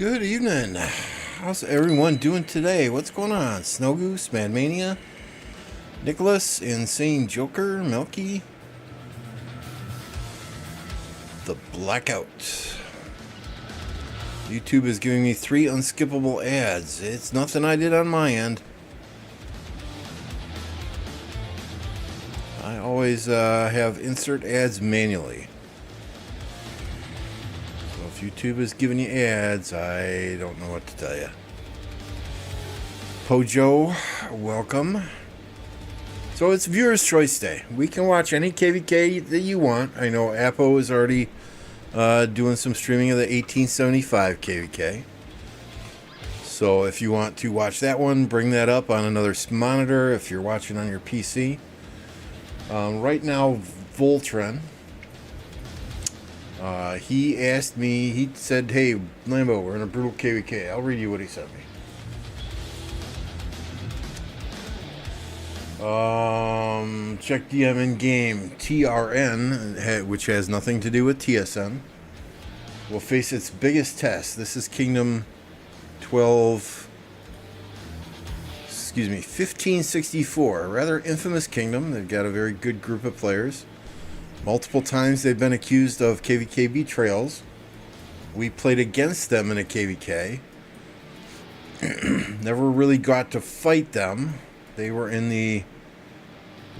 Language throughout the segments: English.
Good evening. How's everyone doing today? What's going on? Snow Goose, Madmania, Nicholas, Insane Joker, Milky, The Blackout. YouTube is giving me 3 unskippable ads. It's nothing I did on my end. I always have insert ads manually. So if YouTube is giving you ads, I don't know what to tell you. Pojo, welcome. So it's Viewer's Choice Day. We can watch any KvK that you want. I know Apo is already doing some streaming of the 1875 KvK. So if you want to watch that one, bring that up on another monitor if you're watching on your PC. Right now, Voltron, he asked me, he said, hey, Lambo, we're in a brutal KvK. I'll read you what he sent me. Check DM in game. TRN, which has nothing to do with TSN, will face its biggest test. This is Kingdom 1564. A rather infamous kingdom. They've got a very good group of players. Multiple times they've been accused of KvK betrayals. We played against them in a KvK. Never really got to fight them. They were in the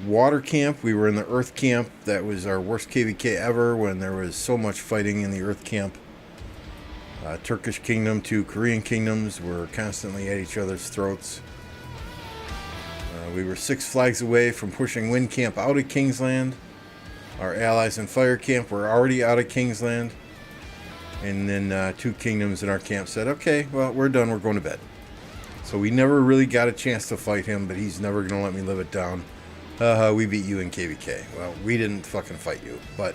water camp. We were in the earth camp. That was our worst KvK ever when there was so much fighting in the earth camp. Turkish kingdom to Korean kingdoms were constantly at each other's throats. We were 6 flags away from pushing Wind Camp out of Kingsland. Our allies in Fire Camp were already out of Kingsland. And then 2 kingdoms in our camp said, okay, well, we're done. We're going to bed. So we never really got a chance to fight him, but he's never going to let me live it down. We beat you in KvK. Well, we didn't fucking fight you. But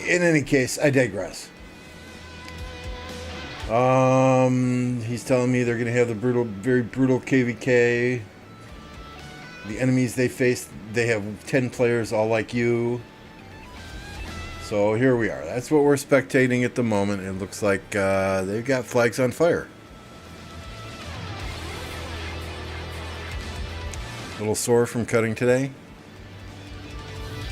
in any case, I digress. He's telling me they're going to have the very brutal KvK. The enemies they face, they have 10 players all like you. So here we are. That's what we're spectating at the moment. It looks like they've got flags on fire. Little sore from cutting today.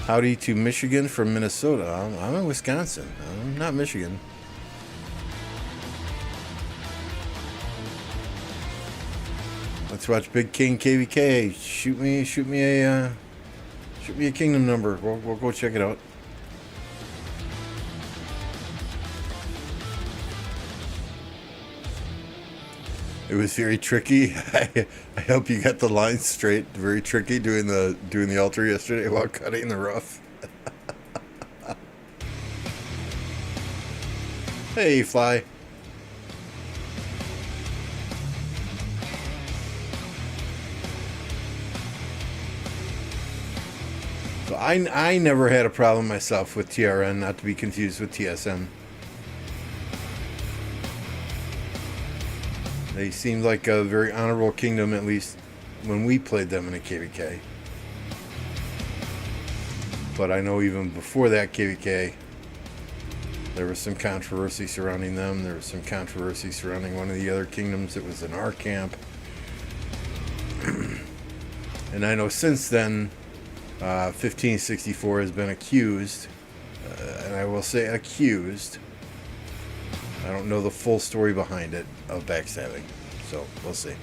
Howdy to Michigan from Minnesota. I'm in Wisconsin. I'm not Michigan. Let's watch Big King KvK. Shoot me a kingdom number. We'll go check it out. It was very tricky. I hope you got the lines straight. Very tricky doing the altar yesterday while cutting the rough. Hey, Fly. So I never had a problem myself with TRN, not to be confused with TSN. They seemed like a very honorable kingdom, at least when we played them in a KvK. But I know even before that KvK, there was some controversy surrounding them. There was some controversy surrounding one of the other kingdoms that was in our camp. And I know since then, 1564 has been accused, and I will say accused. I don't know the full story behind it of backstabbing, so we'll see.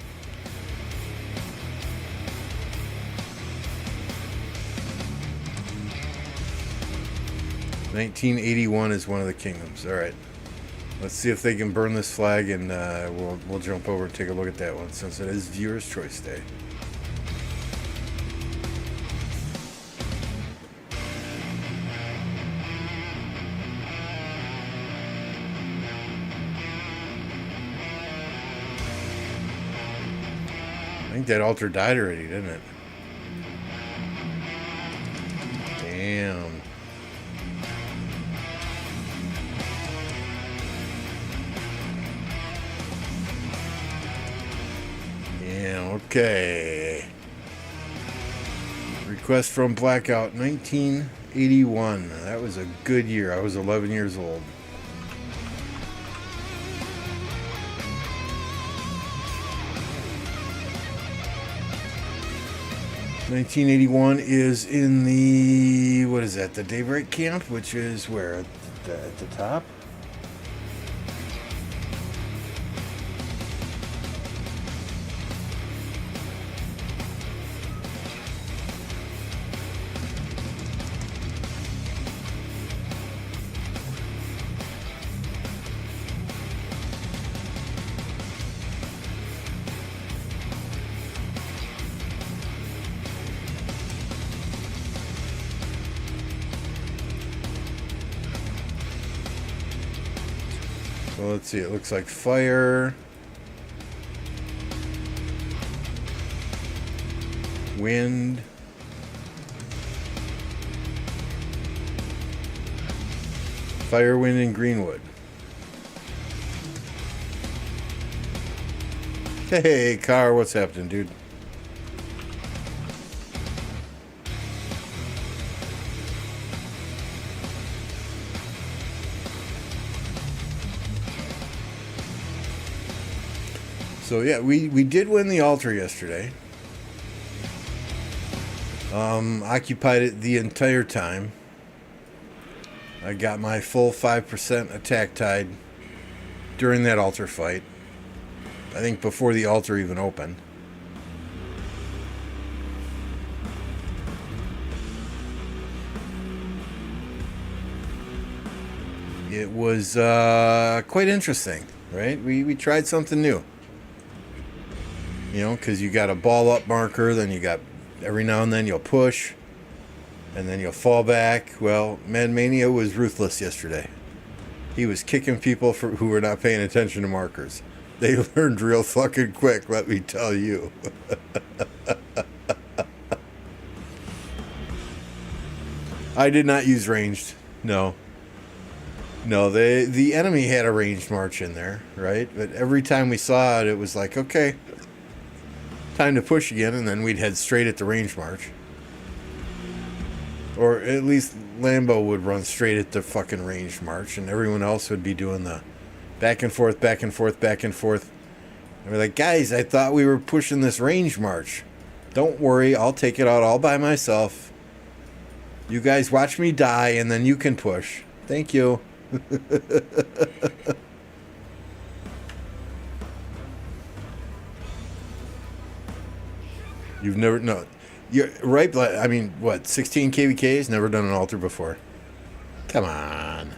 (1981) is one of the kingdoms. All right, let's see if they can burn this flag, and we'll jump over and take a look at that one since it is Viewer's Choice Day. I think that altar died already, didn't it? Damn. Yeah, okay. Request from Blackout, 1981. That was a good year. I was 11 years old. 1981 is in the, what is that, the Daybreak Camp, which is where? At the top? Well, let's see. It looks like fire, wind, fire, wind, and greenwood. Hey, car, what's happening, dude? So yeah, we did win the altar yesterday. Occupied it the entire time. I got my full 5% attack tide during that altar fight. I think before the altar even opened. It was quite interesting, right? We tried something new. You know, because you got a ball up marker, then you got every now and then you'll push, and then you'll fall back. Well, Mad Mania was ruthless yesterday. He was kicking people who were not paying attention to markers. They learned real fucking quick, let me tell you. I did not use ranged. No, the enemy had a ranged march in there, right? But every time we saw it, it was like, okay, time to push again, and then we'd head straight at the range march. Or at least Lambo would run straight at the fucking range march, and everyone else would be doing the back and forth, back and forth, back and forth. And we're like, guys, I thought we were pushing this range march. Don't worry, I'll take it out all by myself. You guys watch me die, and then you can push. Thank you. You've never, no, you're right. I mean, what, 16 KvKs? Never done an altar before. Come on.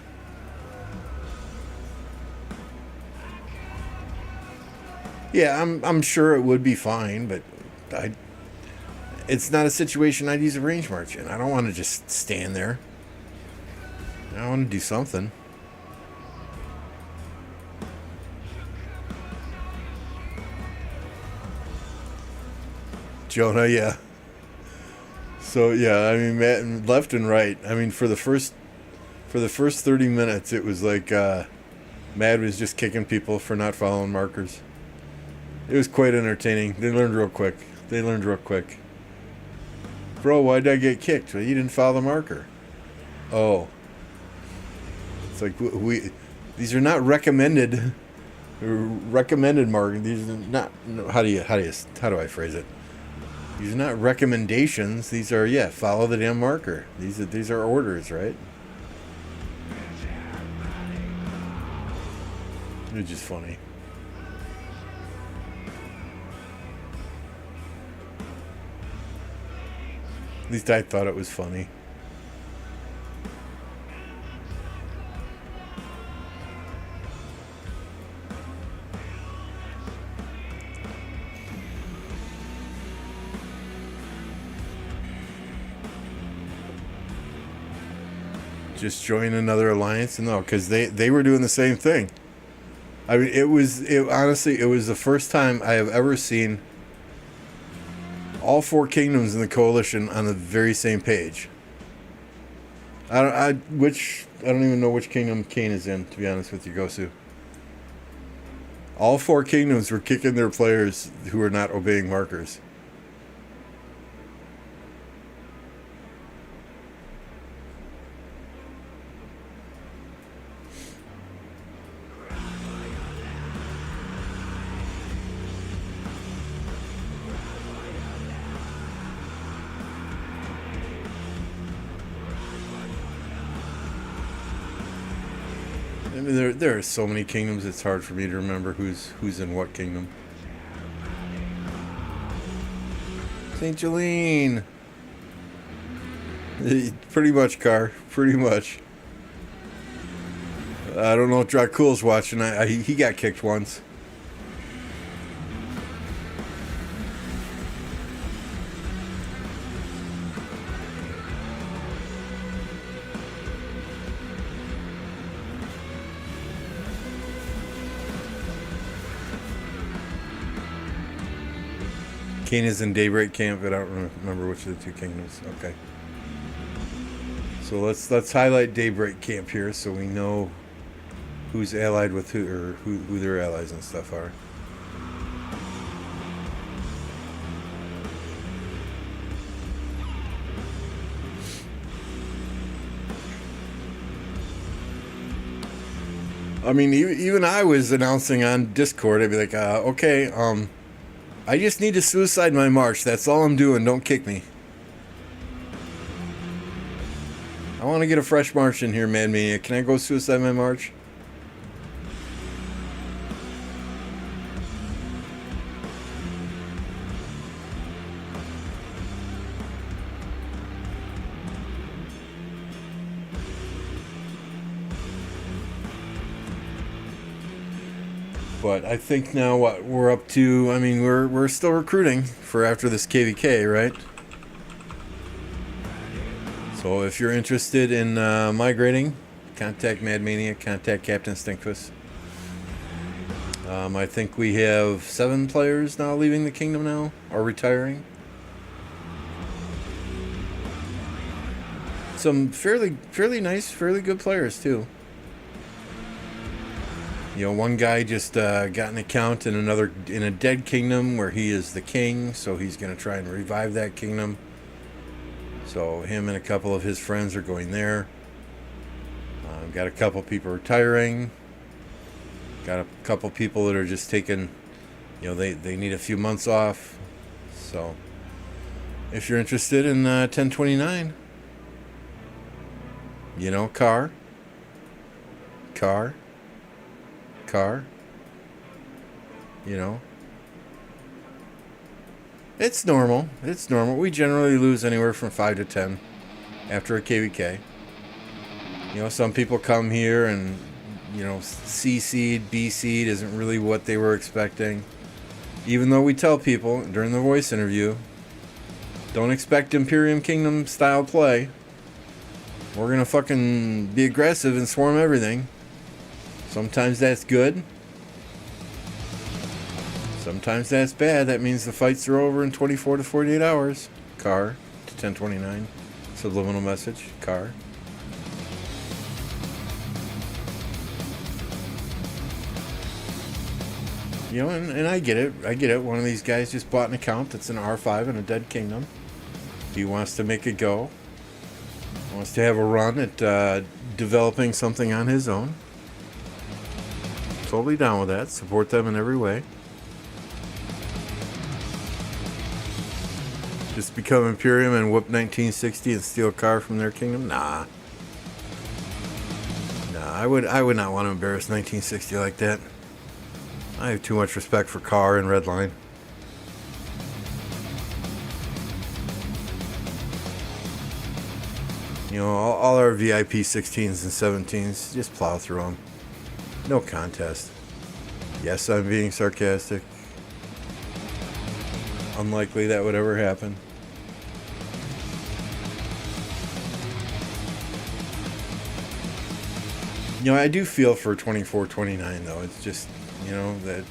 Yeah, I'm sure it would be fine, but it's not a situation I'd use a range march in. I don't want to just stand there. I want to do something. Jonah, yeah. So yeah, I mean, Matt, left and right. I mean, for the first 30 minutes, it was like Mad was just kicking people for not following markers. It was quite entertaining. They learned real quick. Bro, why'd I get kicked? Well, you didn't follow the marker. Oh, it's like these are not recommended markers. These are not. How do I phrase it? These are not recommendations. These are, yeah, follow the damn marker. These are orders, right? It's just funny. At least I thought it was funny. Just join another alliance? No, because they were doing the same thing. I mean, honestly, it was the first time I have ever seen all four kingdoms in the coalition on the very same page. I don't even know which kingdom Kane is in, to be honest with you, Gosu. All four kingdoms were kicking their players who were not obeying markers. I mean, there are so many kingdoms. It's hard for me to remember who's in what kingdom. St. Jelene. Pretty much, Car. Pretty much. I don't know if Dracula's watching. He got kicked once. Kane is in Daybreak Camp, but I don't remember which of the two kingdoms. Okay. So let's highlight Daybreak Camp here so we know who's allied with who, or who their allies and stuff are. I mean, even I was announcing on Discord, I'd be like, okay, I just need to suicide my march. That's all I'm doing. Don't kick me. I want to get a fresh march in here, Mad Mania. Can I go suicide my march? But I think now what we're up to, I mean, we're still recruiting for after this KvK, right? So if you're interested in migrating, contact Mad Mania, contact Captain Stinkfist. I think we have 7 players now leaving the kingdom now, or retiring. Some fairly nice, fairly good players too. You know, one guy just got an account in a dead kingdom where he is the king, so he's going to try and revive that kingdom. So him and a couple of his friends are going there. Got a couple people retiring. Got a couple people that are just taking, you know, they need a few months off. So if you're interested in 1029, you know, car, you know, it's normal. It's normal. We generally lose anywhere from 5 to 10 after a KvK. You know, some people come here and, you know, C seed, B seed isn't really what they were expecting. Even though we tell people during the voice interview, don't expect Imperium Kingdom style play. We're gonna fucking be aggressive and swarm everything. Sometimes that's good. Sometimes that's bad. That means the fights are over in 24 to 48 hours. Car to 1029. Subliminal message. Car. You know, and I get it. I get it. One of these guys just bought an account that's an R5 in a dead kingdom. He wants to make it go. Wants to have a run at developing something on his own. Totally down with that. Support them in every way. Just become Imperium and whoop 1960 and steal a car from their kingdom? Nah. I would not want to embarrass 1960 like that. I have too much respect for Car and Redline. You know, all our VIP 16s and 17s, just plow through them. No contest. Yes, I'm being sarcastic. Unlikely that would ever happen. You know, I do feel for 24-29 though. It's just, you know, that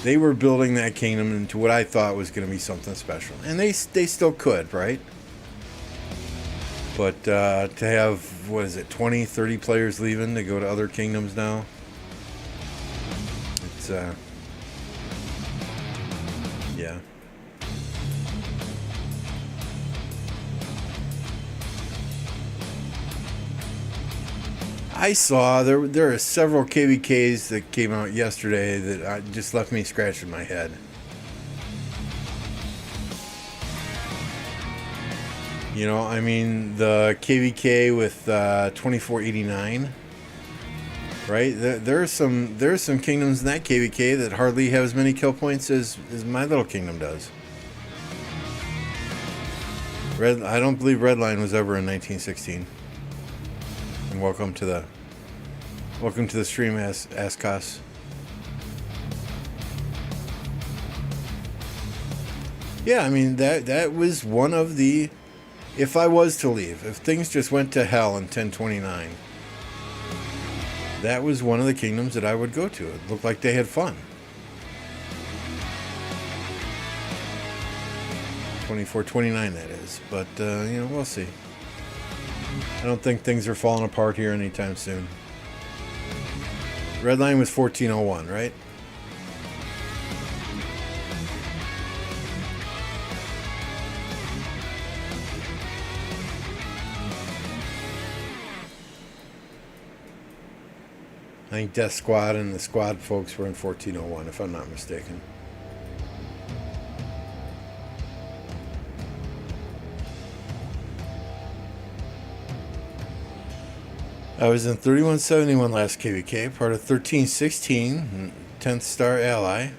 they were building that kingdom into what I thought was going to be something special. And they still could, right? But to have, what is it, 20, 30 players leaving to go to other kingdoms now? It's, yeah. I saw there are several KvKs that came out yesterday that just left me scratching my head. You know, I mean, the KvK with 2489. right? There's some kingdoms in that KvK that hardly have as many kill points as my little kingdom does. I don't believe Redline was ever in 1916. And welcome to the stream, Ascos. Yeah, I mean that was one of the. If I was to leave, if things just went to hell in 1029, that was one of the kingdoms that I would go to. It looked like they had fun. 2429, that is. But, we'll see. I don't think things are falling apart here anytime soon. Red line was 1401, right? I think Death Squad and the Squad folks were in 1401, if I'm not mistaken. I was in 3171 last KvK, part of 1316, 10th Star Ally.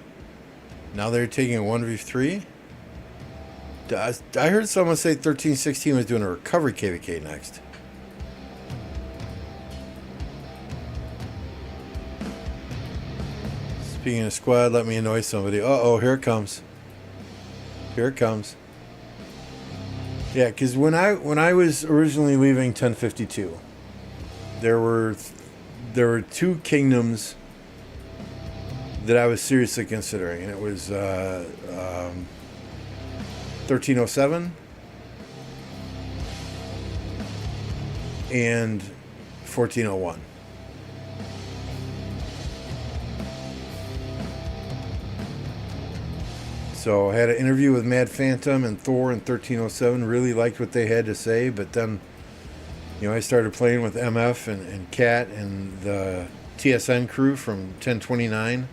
Now they're taking a 1v3. I heard someone say 1316 was doing a recovery KvK next. Speaking of squad, let me annoy somebody. Uh-oh, here it comes. Here it comes. Yeah, because when I was originally leaving 1052, there were two kingdoms that I was seriously considering, and it was 1307 and 1401. So I had an interview with Mad Phantom and Thor in 1307. Really liked what they had to say, but then, I started playing with MF and Cat and the TSN crew from 1029,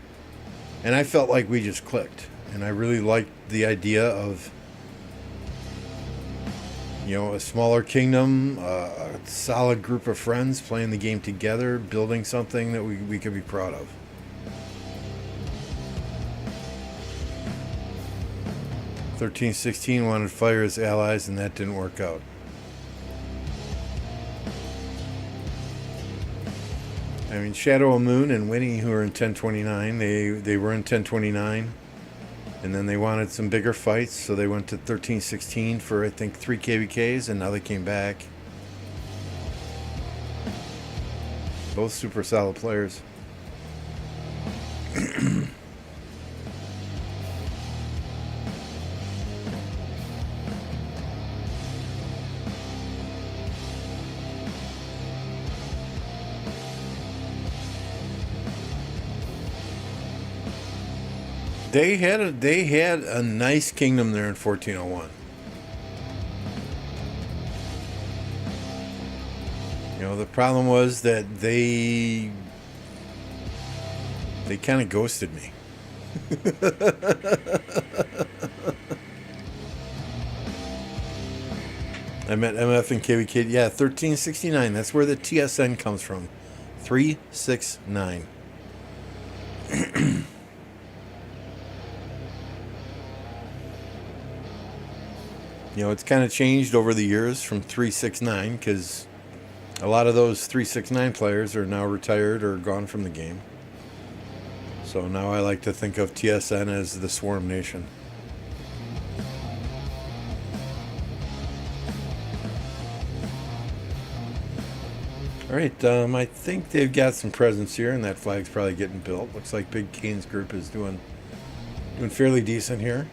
and I felt like we just clicked. And I really liked the idea of, a smaller kingdom, a solid group of friends playing the game together, building something that we could be proud of. (1316) wanted to fire his allies, and that didn't work out. I mean, Shadow of Moon and Winnie, who are in 1029, they were in 1029, and then they wanted some bigger fights, so they went to 1316 for, I think, 3 KvKs, and now they came back. Both super solid players. They had a nice kingdom there in 1401. The problem was that they kind of ghosted me. I met MF and KvK. Yeah, 1369. That's where the TSN comes from. 369. It's kind of changed over the years from 369 because a lot of those 369 players are now retired or gone from the game. So now I like to think of TSN as the Swarm Nation. All right, I think they've got some presence here, and that flag's probably getting built. Looks like Big Kane's group is doing fairly decent here.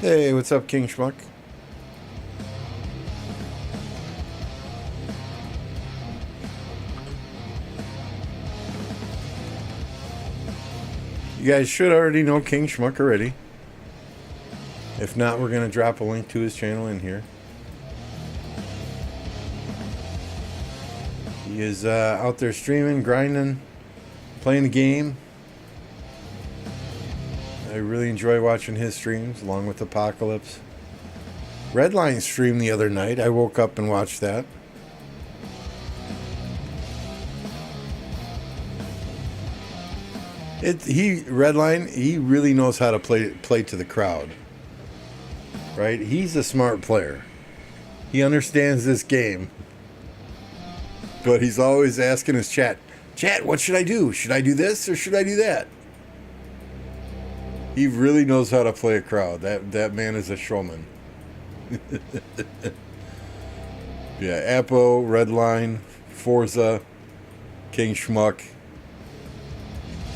Hey, what's up, King Schmuck? You guys should already know King Schmuck already. If not, we're going to drop a link to his channel in here. He is out there streaming, grinding, playing the game. I really enjoy watching his streams, along with Apocalypse. Redline streamed the other night. I woke up and watched that. Redline, he really knows how to play to the crowd. Right? He's a smart player. He understands this game. But he's always asking his chat, what should I do? Should I do this or should I do that? He really knows how to play a crowd. That man is a showman. Yeah, Apo, Redline, Forza, King Schmuck.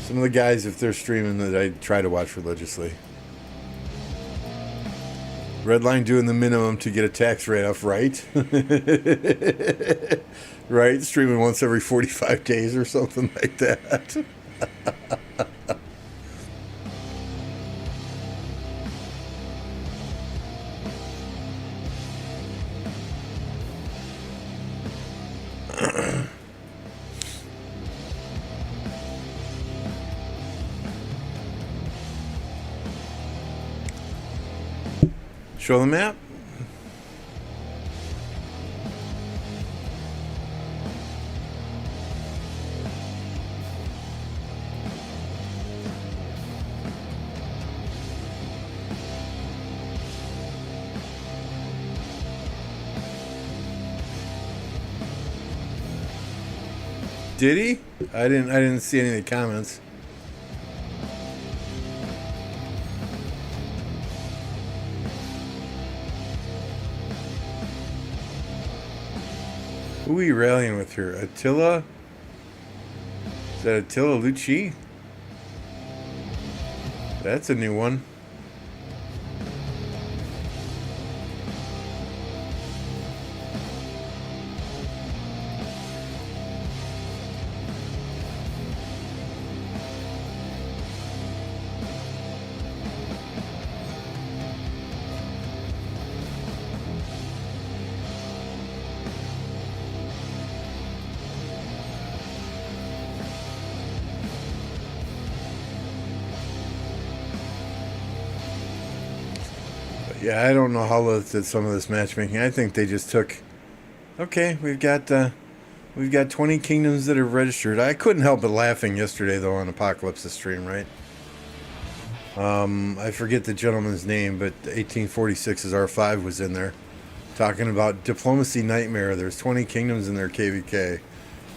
Some of the guys, if they're streaming, that I try to watch religiously. Redline doing the minimum to get a tax write-off, right? Right? Streaming once every 45 days or something like that. Show the map. Did he? I didn't see any of the comments. Who are we rallying with here? Attila? Is that Attila Lucci? That's a new one. Yeah, I don't know how Lilith did some of this matchmaking. I think they just took. Okay, we've got 20 kingdoms that are registered. I couldn't help but laughing yesterday though on Apocalypse's stream, right? I forget the gentleman's name, but 1846's R5 was in there talking about diplomacy nightmare. There's 20 kingdoms in their KvK,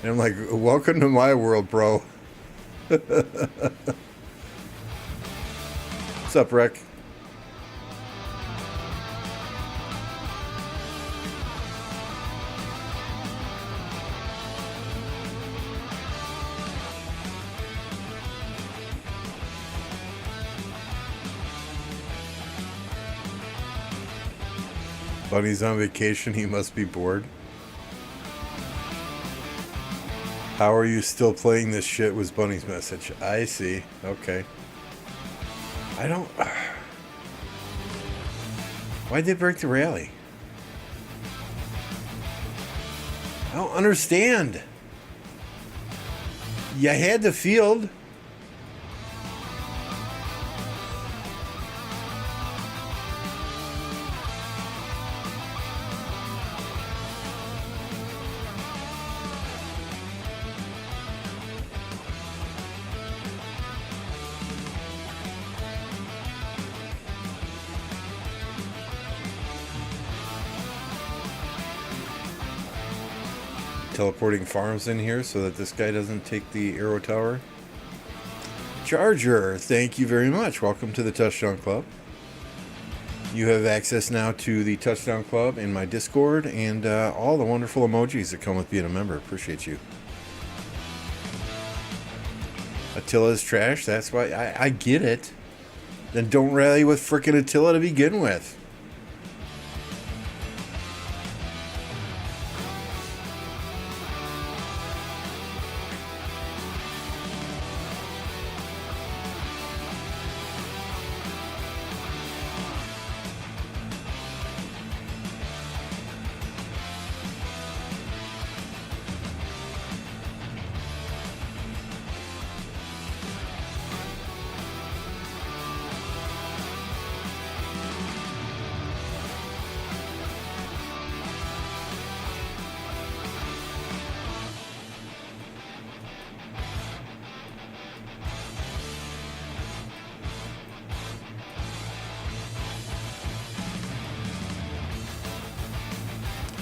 and I'm like, welcome to my world, bro. What's up, Rick? Bunny's on vacation, he must be bored. How are you still playing this shit was Bunny's message. I see. Okay. I don't... Why'd they break the rally? I don't understand. You had the field. Teleporting farms in here so that this guy doesn't take the arrow tower. Charger, thank you very much. Welcome to the Touchdown Club. You have access now to the Touchdown Club in my Discord and all the wonderful emojis that come with being a member. Appreciate you. Attila's trash, that's why I get it. Then don't rally with frickin' Attila to begin with.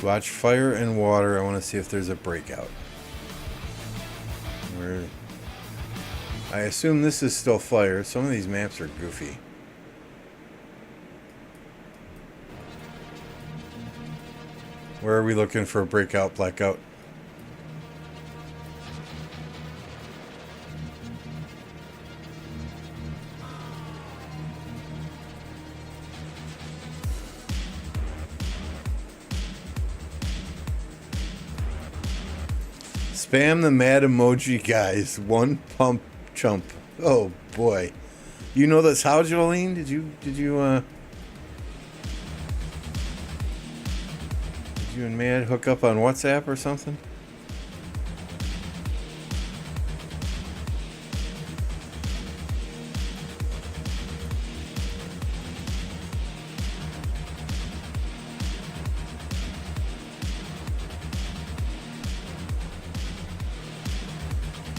Watch fire and water. I want to see if there's a breakout. Where? I assume this is still fire. Some of these maps are goofy. Where are we looking for a breakout, blackout? Spam the mad emoji, guys. One pump chump. Oh boy. You know this how, Jolene? Did you and Mad hook up on WhatsApp or something?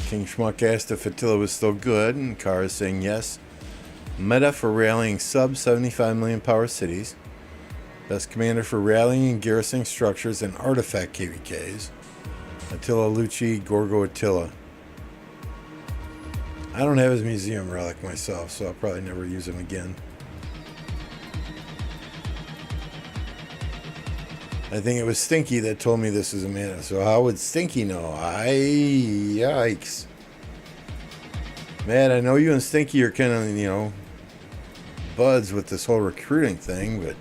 King Schmuck asked if Attila was still good, and Kara is saying yes. Meta for rallying sub 75 million power cities. Best commander for rallying and garrisoning structures and artifact KvKs. Attila Lucci, Gorgo Attila. I don't have his museum relic myself, so I'll probably never use him again. I think it was Stinky that told me this is a mana, so how would Stinky know? Yikes. Man, I know you and Stinky are kind of, buds with this whole recruiting thing, but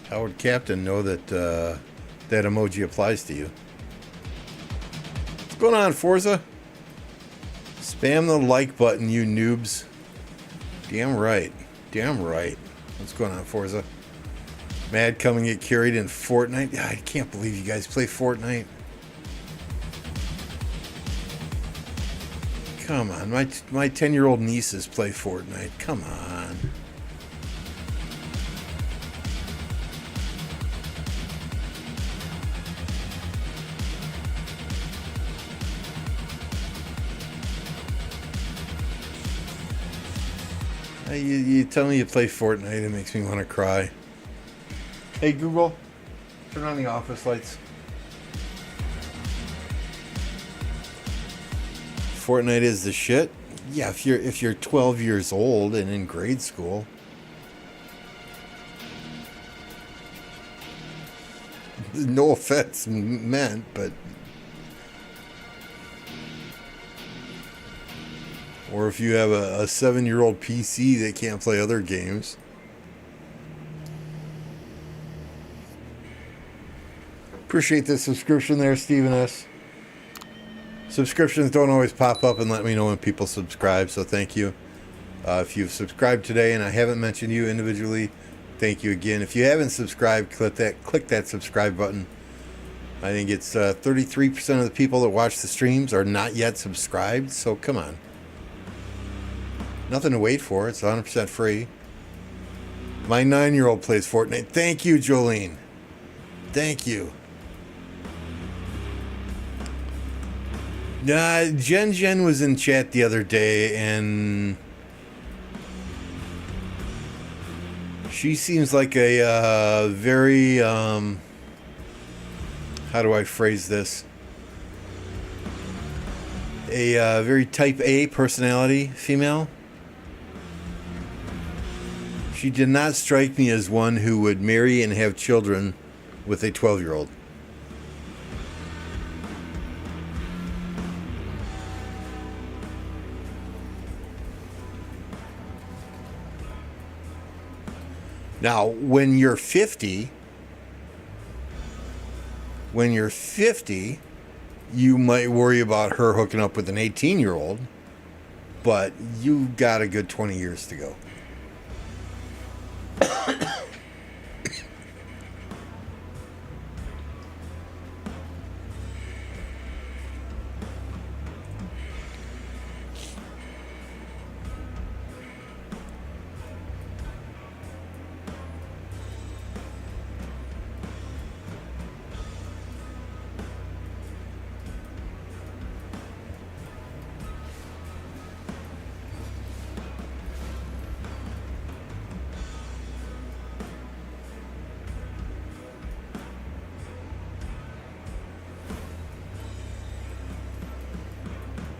how would Captain know that that emoji applies to you? What's going on, Forza? Spam the like button, you noobs. Damn right. Damn right. What's going on, Forza? Mad coming get carried in Fortnite. I can't believe you guys play Fortnite. Come on, my 10-year-old nieces play Fortnite. Come on. You tell me you play Fortnite, it makes me want to cry. Hey Google, turn on the office lights. Fortnite is the shit. Yeah, if you're 12 years old and in grade school. No offense meant, but or if you have a 7-year-old PC that can't play other games. Appreciate the subscription there, Stephen S. Subscriptions don't always pop up and let me know when people subscribe, so thank you. If you've subscribed today and I haven't mentioned you individually, thank you again. If you haven't subscribed, click that subscribe button. I think it's 33% of the people that watch the streams are not yet subscribed, so come on. Nothing to wait for. It's 100% free. My 9-year-old plays Fortnite. Thank you, Jolene. Thank you. Jen was in chat the other day, and she seems like a very, how do I phrase this? A very type A personality female. She did not strike me as one who would marry and have children with a 12-year-old. Now, when you're 50, you might worry about her hooking up with an 18-year-old, but you've got a good 20 years to go.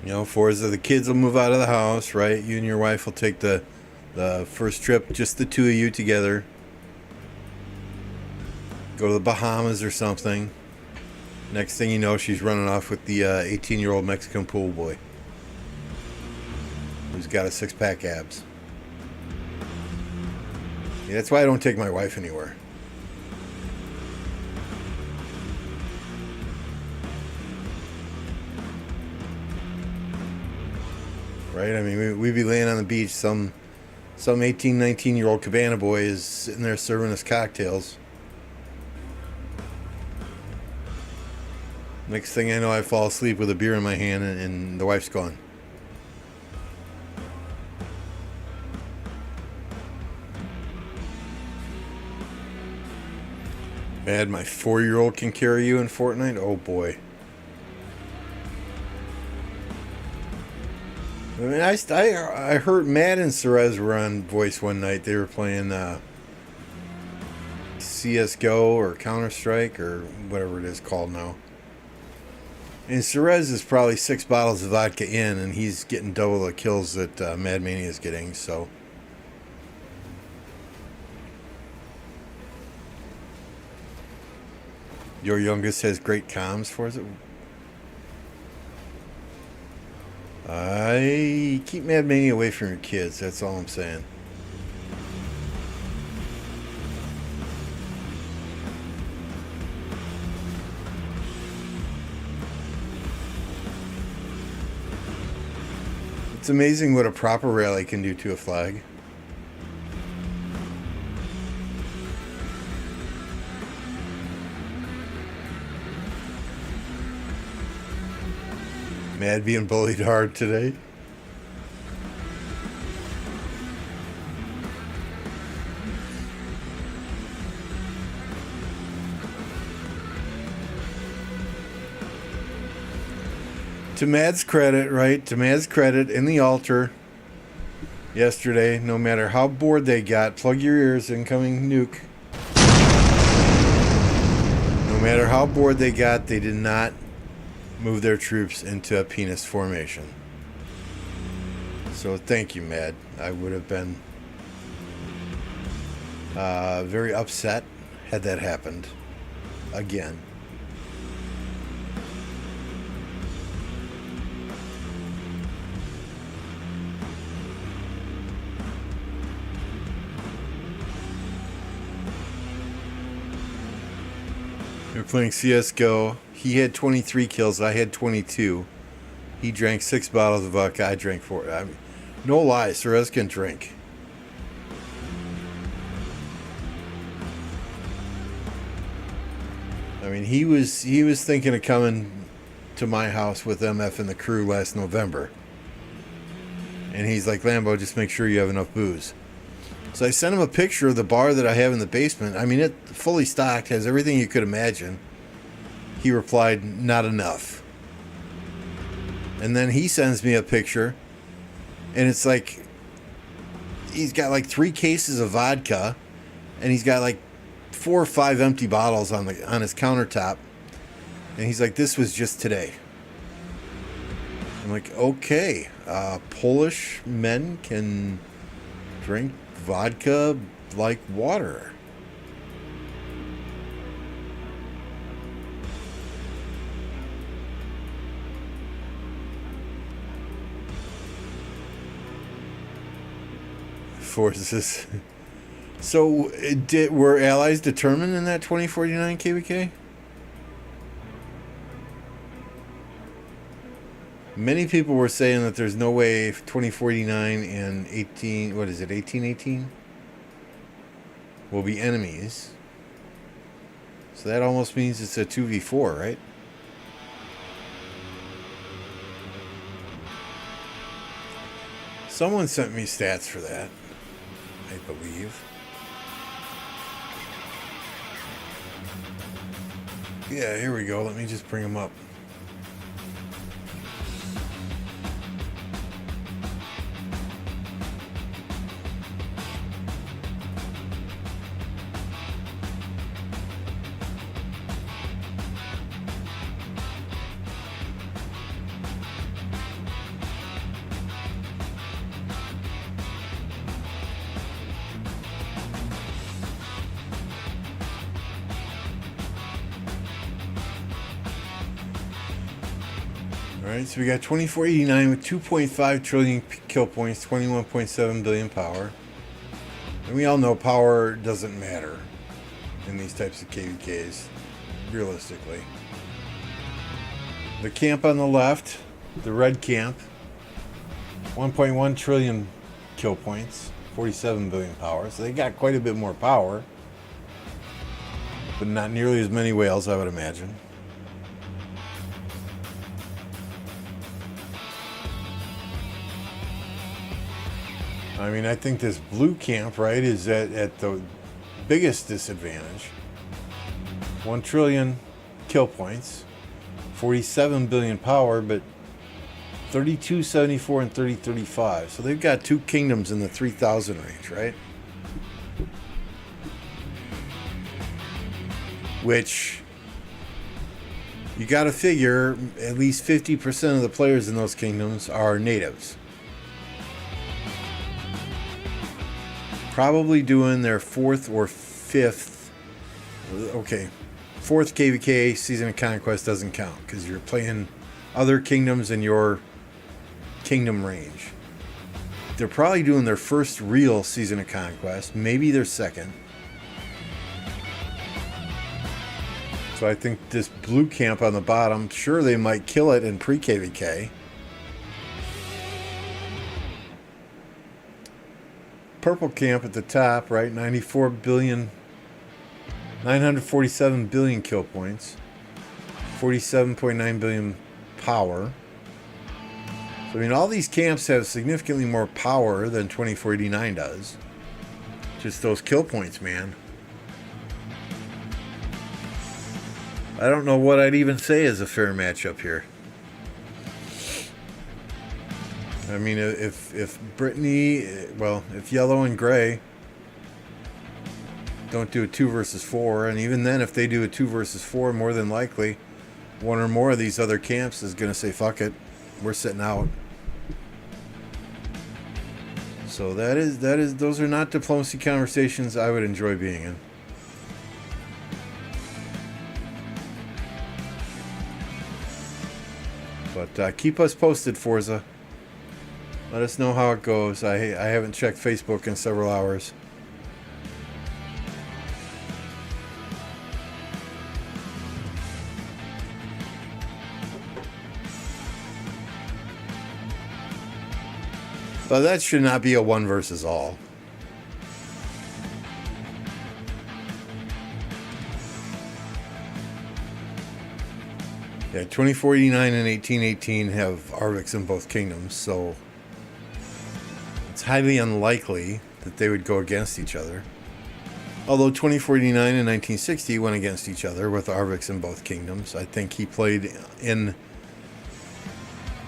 You know, Forza, the kids will move out of the house, right? You and your wife will take the first trip, just the two of you together. Go to the Bahamas or something. Next thing you know, she's running off with the 18-year-old Mexican pool boy who's got a six-pack abs. Yeah, that's why I don't take my wife anywhere. Right? I mean, we'd be laying on the beach. Some 18, 19-year-old cabana boy is sitting there serving us cocktails. Next thing I know, I fall asleep with a beer in my hand and the wife's gone. Mad, my 4-year-old can carry you in Fortnite? Oh boy. I mean, I heard Matt and Cerez were on voice one night. They were playing CSGO or Counter-Strike or whatever it is called now. And Cerez is probably 6 bottles of vodka in, and he's getting double the kills that Mad Mania is getting, so... Your youngest has great comms for us. I keep Mad Mania away from your kids. That's all I'm saying. It's amazing what a proper rally can do to a flag. Mad being bullied hard today. To Mad's credit, right? To Mad's credit, in the altar yesterday, no matter how bored they got, plug your ears, incoming nuke. No matter how bored they got, they did not move their troops into a penis formation. So thank you, Mad. I would have been very upset had that happened again. We're playing CSGO. He had 23 kills. I had 22. He drank 6 bottles of vodka. I drank 4. I mean, no lie, Cerez can drink. I mean, he was thinking of coming to my house with MF and the crew last November. And he's like, Lambo, just make sure you have enough booze. So I sent him a picture of the bar that I have in the basement. I mean, it fully stocked, has everything you could imagine. He replied, not enough. And then he sends me a picture, and it's like, he's got like 3 cases of vodka, and he's got like 4 or 5 empty bottles on his countertop. And he's like, this was just today. I'm like, okay, Polish men can drink vodka like water. Forces. So, were allies determined in that 2049 KvK? Many people were saying that there's no way 2049 and 1818 will be enemies. So that almost means it's a 2v4, right? Someone sent me stats for that, I believe. Yeah, here we go. Let me just bring them up. Alright, so we got 2489 with 2.5 trillion kill points, 21.7 billion power. And we all know power doesn't matter in these types of KvKs, realistically. The camp on the left, the red camp, 1.1 trillion kill points, 47 billion power. So they got quite a bit more power, but not nearly as many whales, I would imagine. I mean, I think this blue camp, right, is at the biggest disadvantage. 1 trillion kill points, 47 billion power, but 3274 and 3035. So they've got two kingdoms in the 3000 range, right? Which you got to figure at least 50% of the players in those kingdoms are natives. Probably doing their fourth or fifth. Okay, fourth KvK Season of Conquest doesn't count because you're playing other kingdoms in your kingdom range. They're probably doing their first real Season of Conquest, maybe their second. So I think this blue camp on the bottom, sure, they might kill it in pre-KvK. Purple camp at the top, right? 94 billion, 947 billion kill points, 47.9 billion power. So, I mean, all these camps have significantly more power than 2489 does. Just those kill points, man. I don't know what I'd even say is a fair matchup here. I mean, if Brittany, well, if yellow and gray don't do a 2 versus 4, and even then, if they do a 2 versus 4, more than likely, one or more of these other camps is going to say, fuck it, we're sitting out. So those are not diplomacy conversations I would enjoy being in. But keep us posted, Forza. Let us know how it goes. I haven't checked Facebook in several hours. But that should not be a 1 versus all. Yeah, 2489 and 1818 have Arviks in both kingdoms, so it's highly unlikely that they would go against each other. Although 2489 and 1960 went against each other with Arviks in both kingdoms. I think he played in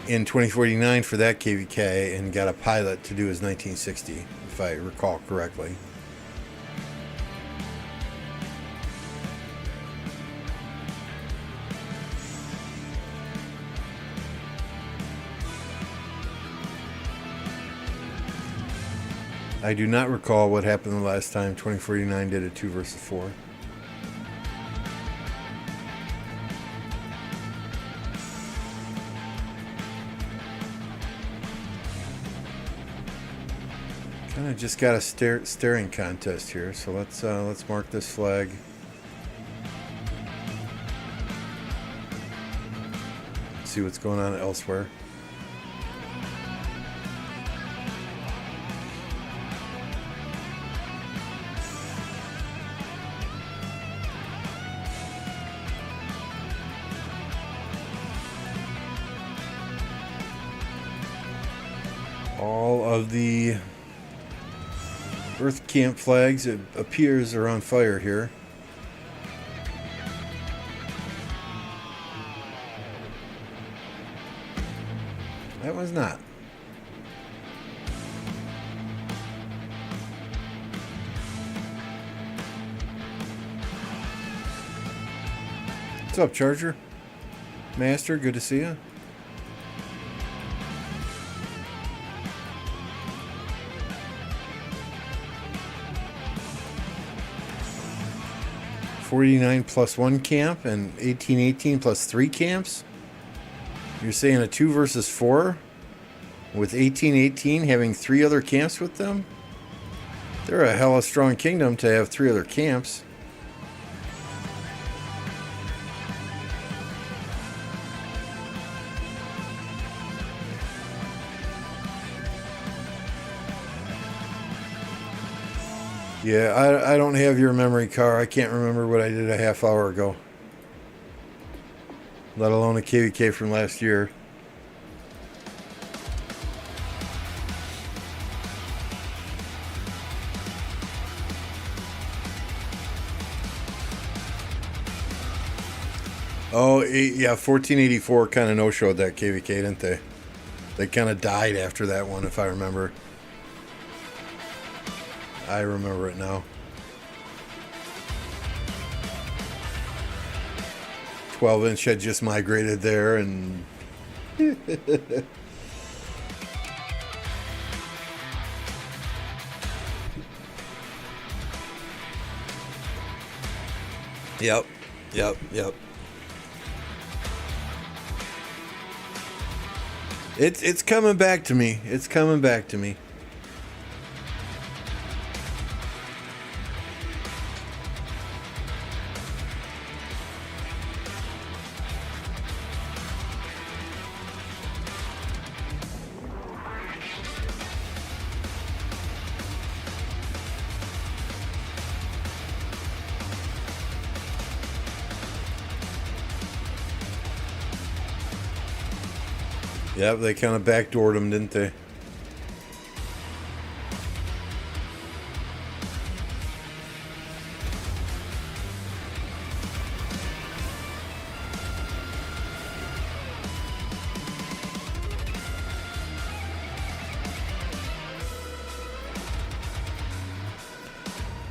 2049 for that KvK and got a pilot to do his 1960, if I recall correctly. I do not recall what happened the last time 2049 did a 2 versus 4. Kind of just got a staring contest here, so let's mark this flag. See what's going on elsewhere. All of the Earth camp flags, it appears, are on fire here. That one's not. What's up, Charger? Master, good to see you. +1 camp and 1818 +3 camps. You're saying a 2 versus 4 with 1818 having 3 other camps with them? They're a hella strong kingdom to have 3 other camps. Yeah, I don't have your memory car. I can't remember what I did a half hour ago. Let alone a KvK from last year. Oh, yeah, 1484 kind of no-showed that KvK, didn't they? They kind of died after that one, if I remember. I remember it now. 12-inch had just migrated there, and Yep. It's coming back to me. It's coming back to me. Yep, they kind of backdoored them, didn't they?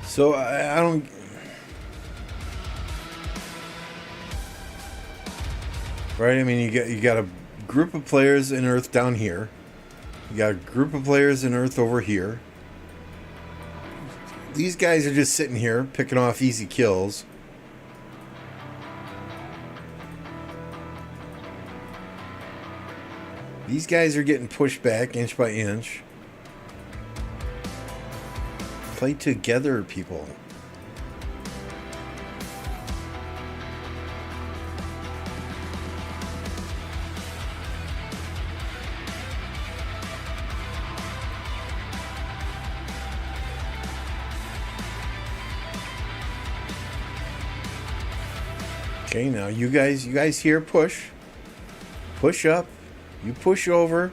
So I don't. Right? I mean, you got a group of players in Earth down here. You got a group of players in Earth over here. These guys are just sitting here picking off easy kills. These guys are getting pushed back inch by inch. Play together, people. Okay, now you guys here push. Push up. You push over.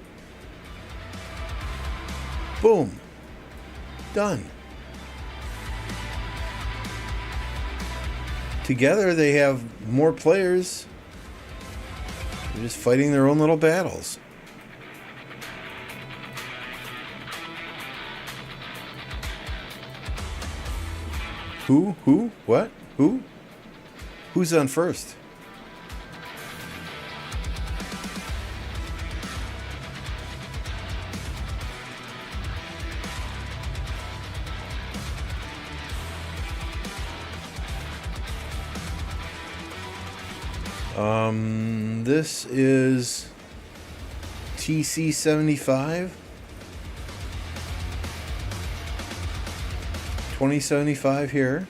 Boom. Done. Together they have more players. They're just fighting their own little battles. Who? What? Who? Who's on first? This is TC 75. 2075 here.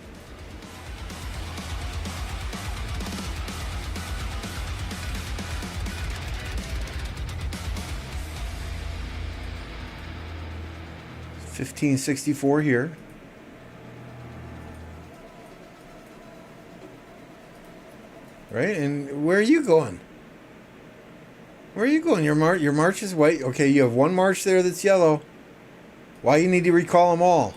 $15.64 here. Right, and where are you going? Where are you going? Your march is white. Okay, you have one march there that's yellow. Why you need to recall them all?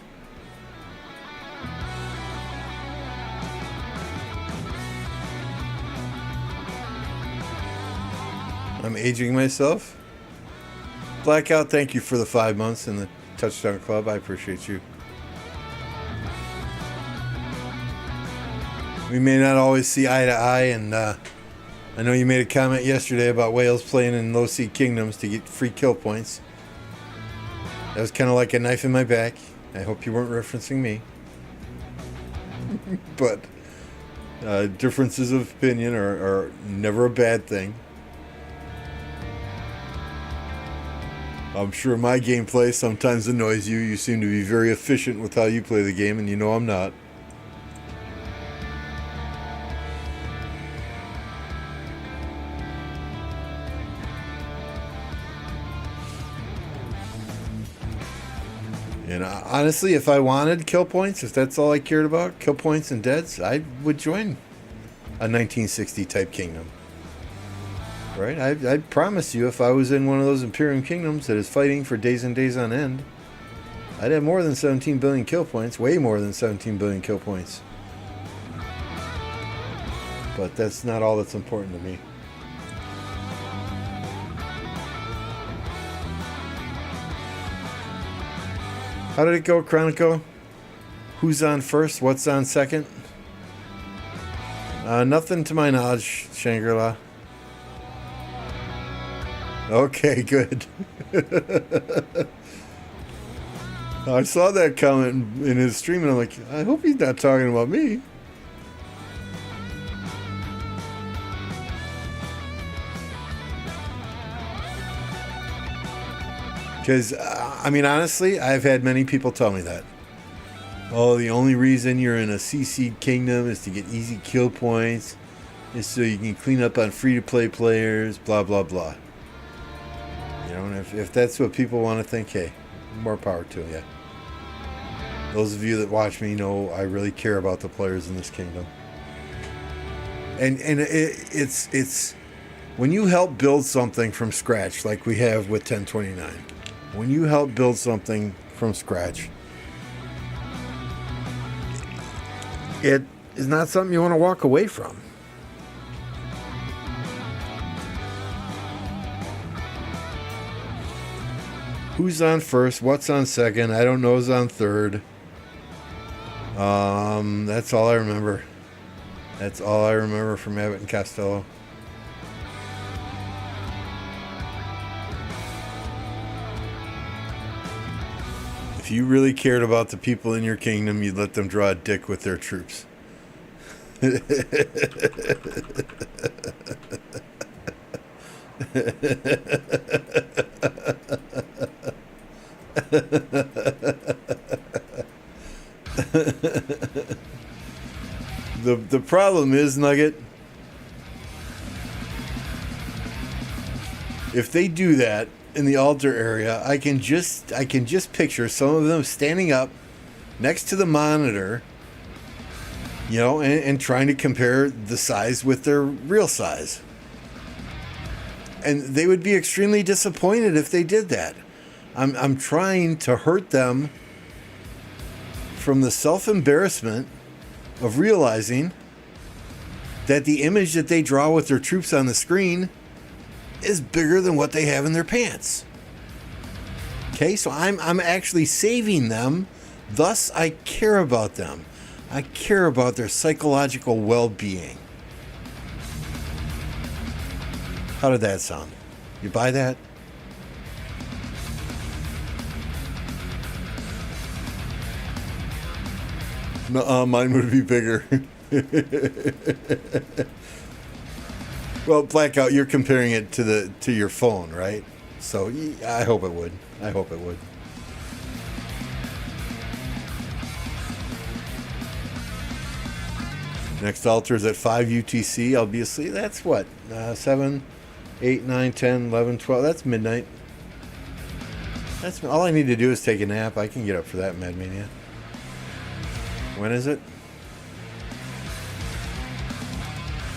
I'm aging myself. Blackout, thank you for the 5 months in the Touchdown Club. I appreciate you. We may not always see eye to eye, and I know you made a comment yesterday about Wales playing in low seed kingdoms to get free kill points. That was kind of like a knife in my back. I hope you weren't referencing me. But differences of opinion are never a bad thing. I'm sure my gameplay sometimes annoys you. You seem to be very efficient with how you play the game, and you know I'm not. And honestly, if I wanted kill points, if that's all I cared about, kill points and deads, I would join a 1960 type kingdom. Right? I'd promise you, if I was in one of those Imperium kingdoms that is fighting for days and days on end, I'd have more than 17 billion kill points, way more than 17 billion kill points. But that's not all that's important to me. How did it go, Chronico? Who's on first? What's on second? Nothing to my knowledge, Shangri-La. Okay, good. I saw that comment in his stream, and I'm like, I hope he's not talking about me. Because, I mean, honestly, I've had many people tell me that. Oh, the only reason you're in a CC kingdom is to get easy kill points, is so you can clean up on free-to-play players, blah, blah, blah. You know, and if that's what people want to think, hey, more power to you. Those of you that watch me know I really care about the players in this kingdom. And it's when you help build something from scratch, like we have with 1029. When you help build something from scratch, it is not something you want to walk away from. Who's on first? What's on second? I don't know who's on third. That's all I remember. That's all I remember from Abbott and Costello. If you really cared about the people in your kingdom, you'd let them draw a dick with their troops. The problem is, Nugget, if they do that in the altar area, I can just picture some of them standing up next to the monitor, you know, and trying to compare the size with their real size. And they would be extremely disappointed if they did that. I'm trying to hurt them from the self-embarrassment of realizing that the image that they draw with their troops on the screen is bigger than what they have in their pants. Okay, so I'm actually saving them. Thus, I care about them. I care about their psychological well-being. How did that sound? You buy that? No, mine would be bigger. Well, Blackout, you're comparing it to your phone, right? So I hope it would. I hope it would. Next altar is at 5 UTC. Obviously, that's what? 7, 8, 9, 10, 11, 12. That's midnight. That's all I need to do is take a nap. I can get up for that, Mad Mania. When is it?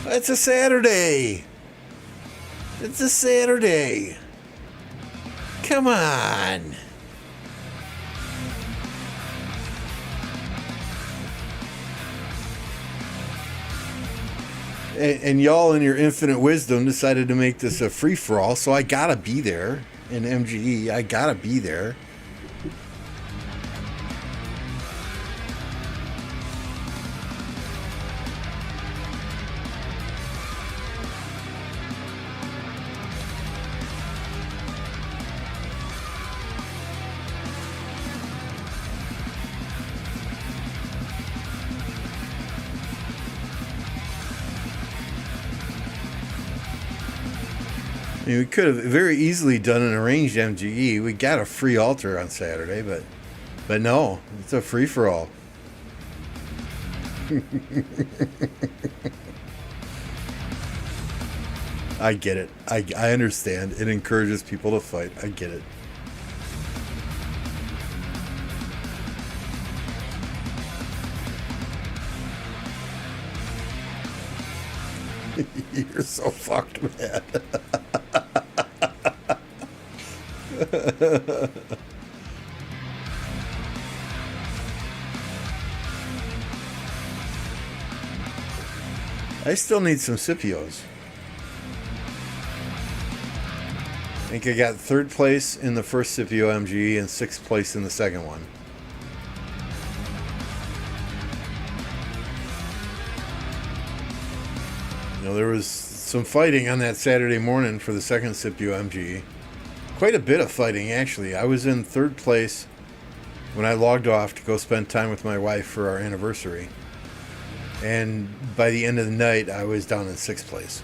It's a Saturday. It's a Saturday. Come on. And y'all in your infinite wisdom decided to make this a free-for-all, so I gotta be there in MGE. I gotta be there. I mean, we could have very easily done an arranged MGE. We got a free altar on Saturday, but no, it's a free for all. I get it. I understand. It encourages people to fight. I get it. You're so fucked, man. I still need some Scipios. I think I got 3rd place in the first Scipio MG and 6th place in the second one. You know, there was some fighting on that Saturday morning for the second Scipio MG. Quite a bit of fighting, actually. I was in 3rd place when I logged off to go spend time with my wife for our anniversary. And by the end of the night, I was down in 6th place.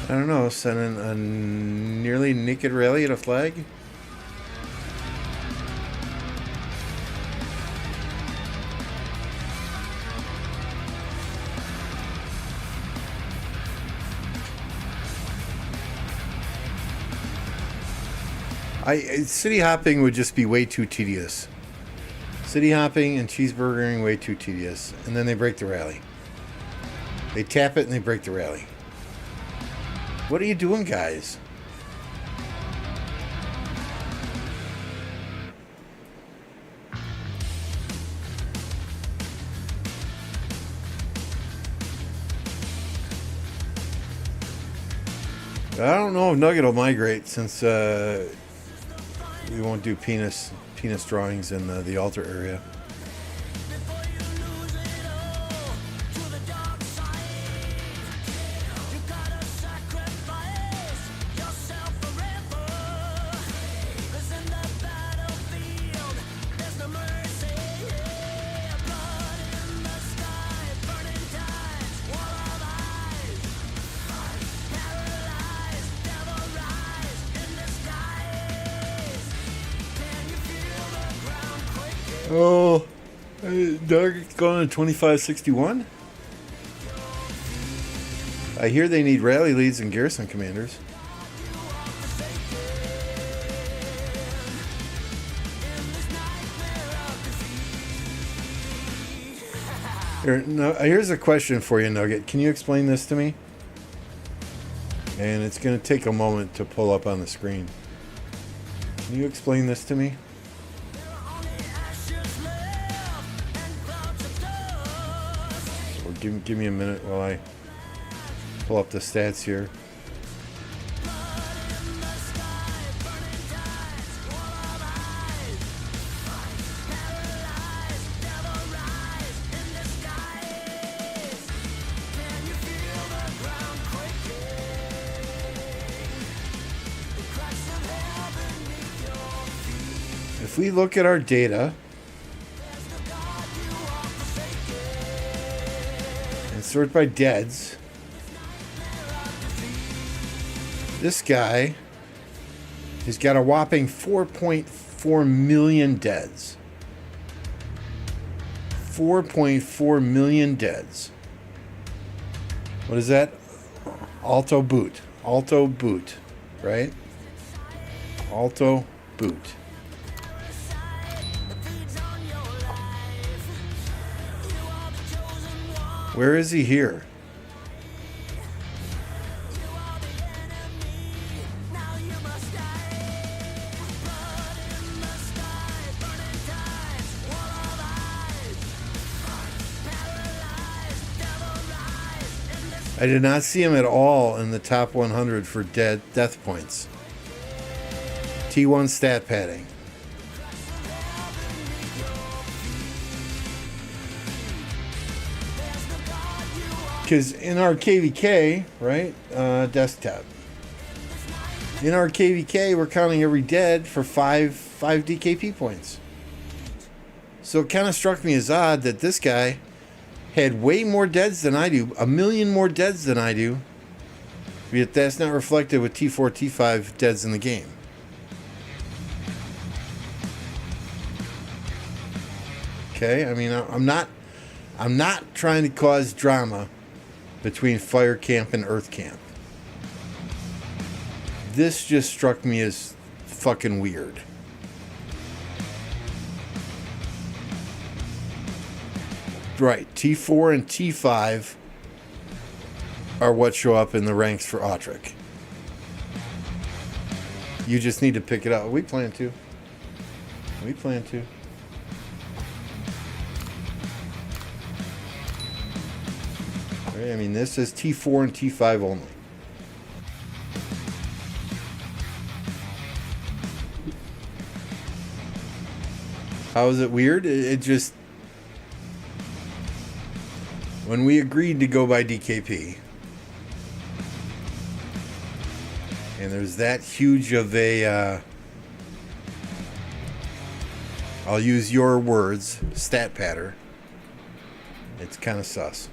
I don't know, sending a nearly naked rally at a flag? City hopping would just be way too tedious. City hopping and cheeseburgering way too tedious. And then they break the rally. They tap it and they break the rally. What are you doing, guys? I don't know if Nugget will migrate since we won't do penis drawings in the altar area. Oh, Doug going to 2561? I hear they need rally leads and garrison commanders. Here's a question for you, Nugget. Can you explain this to me? And it's going to take a moment to pull up on the screen. Can you explain this to me? Give me a minute while I pull up the stats here. If we look at our data and sort by deads, this guy has got a whopping 4.4 million deads. 4.4 million deads. What is that? Alto boot, right? Alto boot. Where is he here? I did not see him at all in the top 100 for death points. T1 stat padding. Because in our KvK, right, desktop, in our KvK, we're counting every dead for five DKP points. So it kind of struck me as odd that this guy had way more deads than I do, 1 million more deads than I do, yet that's not reflected with T4, T5 deads in the game. Okay, I mean, I'm not trying to cause drama between fire camp and earth camp. This just struck me as fucking weird. Right, T4 and T5 are what show up in the ranks for Autric. You just need to pick it up. We plan to. We plan to. I mean, this is T4 and T5 only. How is it weird? It just... When we agreed to go by DKP, and there's that huge of a... I'll use your words, stat patter. It's kind of sus.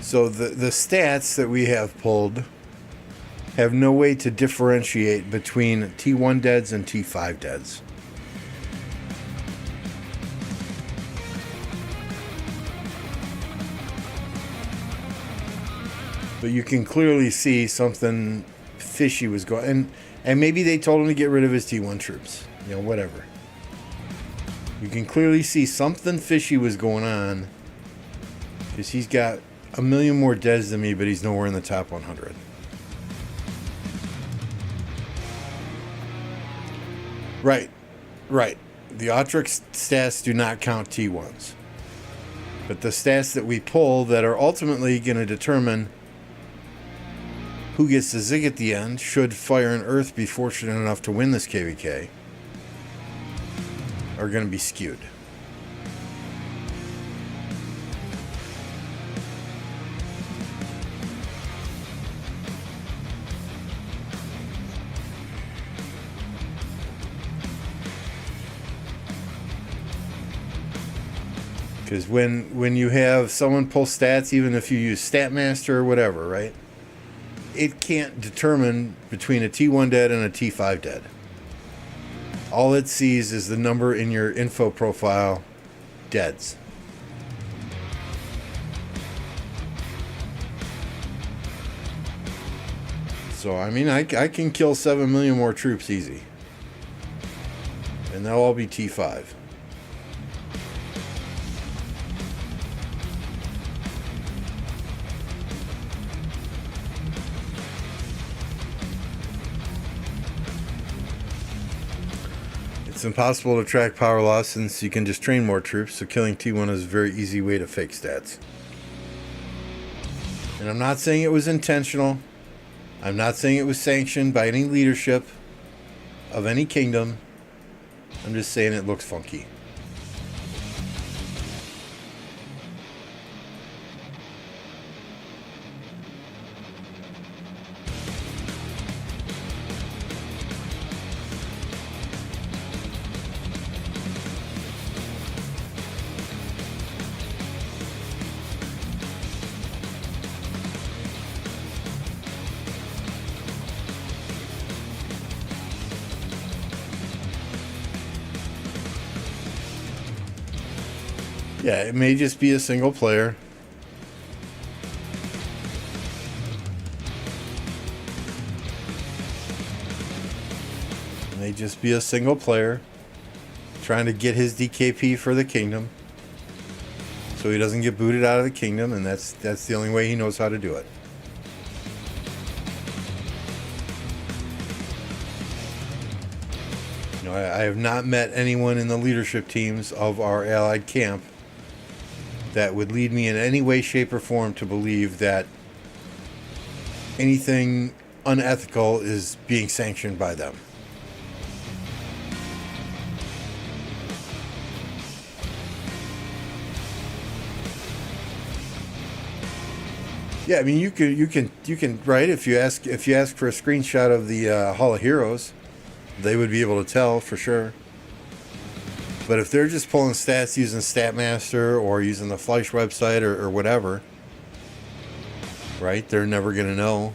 So the stats that we have pulled have no way to differentiate between T1 deads and T5 deads. But you can clearly see something fishy was going, and maybe they told him to get rid of his T1 troops, you know, whatever. You can clearly see something fishy was going on, because he's got 1 million more deads than me, but he's nowhere in the top 100. Right. The Autric stats do not count T1s. But the stats that we pull that are ultimately going to determine who gets the zig at the end, should Fire and Earth be fortunate enough to win this KvK, are going to be skewed. Because when you have someone pull stats, even if you use StatMaster or whatever, right? It can't determine between a T1 dead and a T5 dead. All it sees is the number in your info profile, deads. So, I mean, I can kill 7 million more troops easy. And they'll all be T5. It's impossible to track power loss since you can just train more troops, so killing T1 is a very easy way to fake stats. And I'm not saying it was intentional. I'm not saying it was sanctioned by any leadership of any kingdom. I'm just saying it looks funky. Yeah, it may just be a single player. It may just be a single player trying to get his DKP for the kingdom, so he doesn't get booted out of the kingdom, and that's the only way he knows how to do it. You know, I have not met anyone in the leadership teams of our allied camp that would lead me in any way, shape, or form to believe that anything unethical is being sanctioned by them. Yeah, I mean, you can right, if you ask for a screenshot of the Hall of Heroes, they would be able to tell for sure. But if they're just pulling stats using StatMaster or using the Fleisch website or whatever, right, they're never going to know.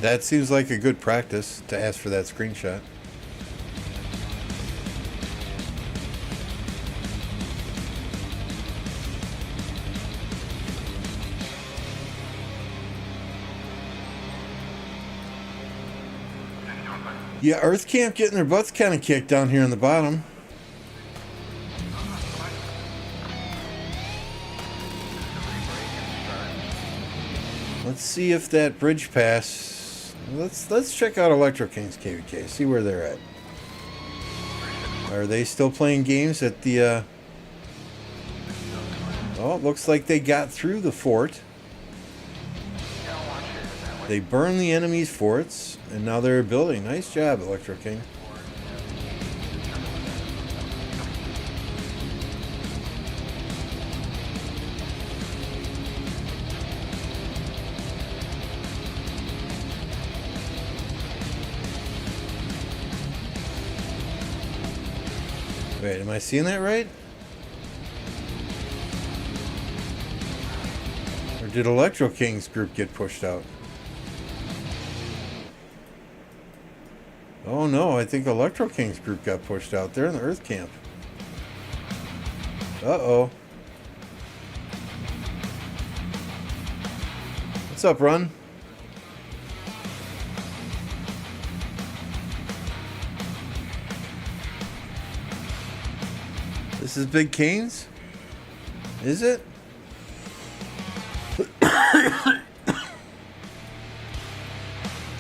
That seems like a good practice to ask for that screenshot. Yeah, Earth Camp getting their butts kind of kicked down here in the bottom. Let's see if that bridge pass. Let's check out Electro Kings KvK. See where they're at. Are they still playing games at the? Oh, it looks like they got through the fort. They burned the enemy's forts, and now they're building. Nice job, Electro King. Wait, am I seeing that right? Or did Electro King's group get pushed out? Oh no, I think Electro King's group got pushed out. They're in the Earth Camp. Uh-oh. What's up, Run? This is Big Canes? Is it?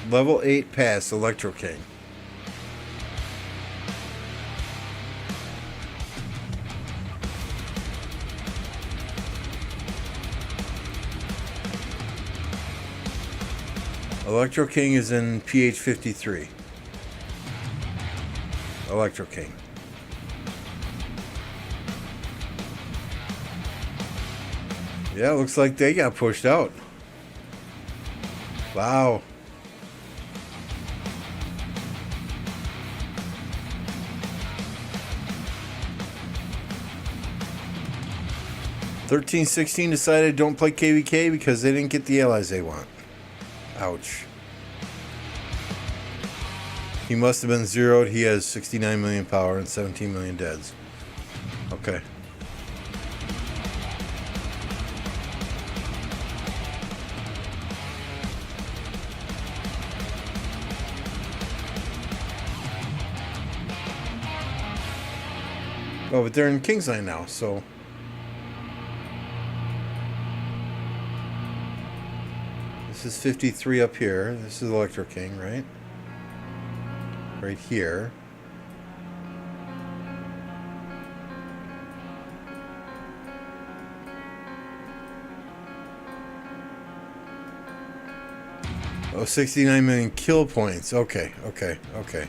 Level 8 pass, Electro King. Electro King is in PH 53. Electro King. Yeah, looks like they got pushed out. Wow. (13-16) decided don't play KvK because they didn't get the allies they want. Ouch. He must have been zeroed. He has 69 million power and 17 million deads. Okay. Oh, but they're in Kingsland now, so... This is 53 up here. This is Electro King, right? Right here. Oh, 69 million kill points. Okay, okay, okay.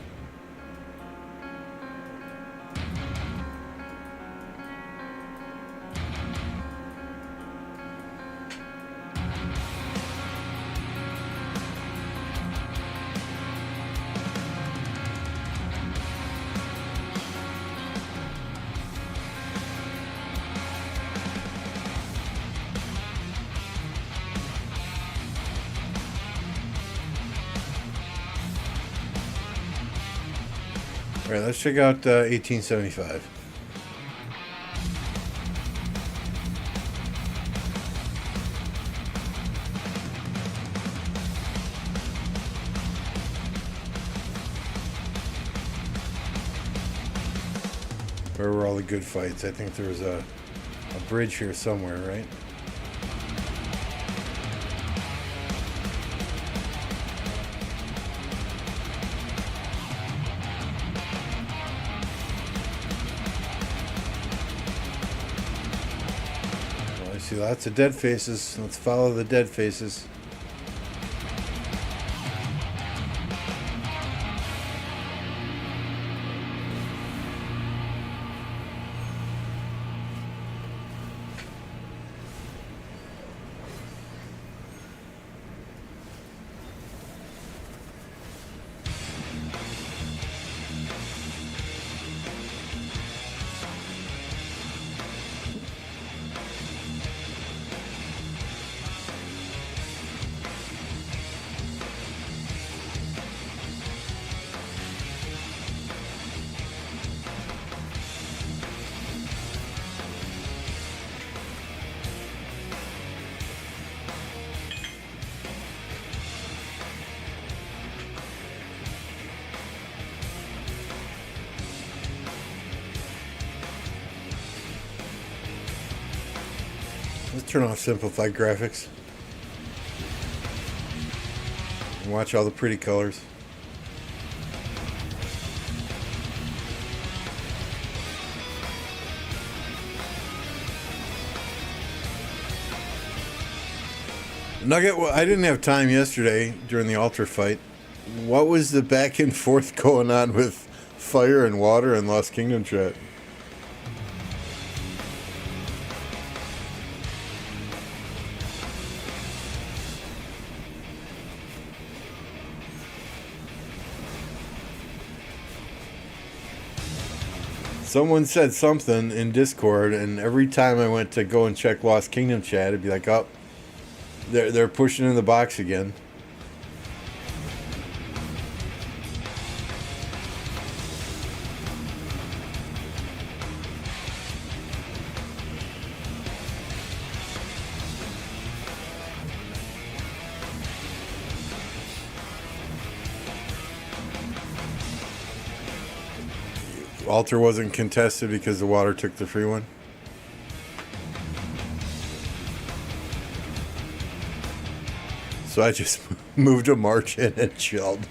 All right, let's check out 1875. Where were all the good fights? I think there was a bridge here somewhere, right? Well, I see lots of dead faces. Let's follow the dead faces. Let's turn off simplified graphics and watch all the pretty colors. Nugget, well, I didn't have time yesterday during the altar fight. What was the back and forth going on with fire and water and Lost Kingdom chat? Someone said something in Discord, and every time I went to go and check Lost Kingdom chat, it'd be like, oh, they're pushing in the box again. Altar wasn't contested because the water took the free one. So I just moved a march in and chilled.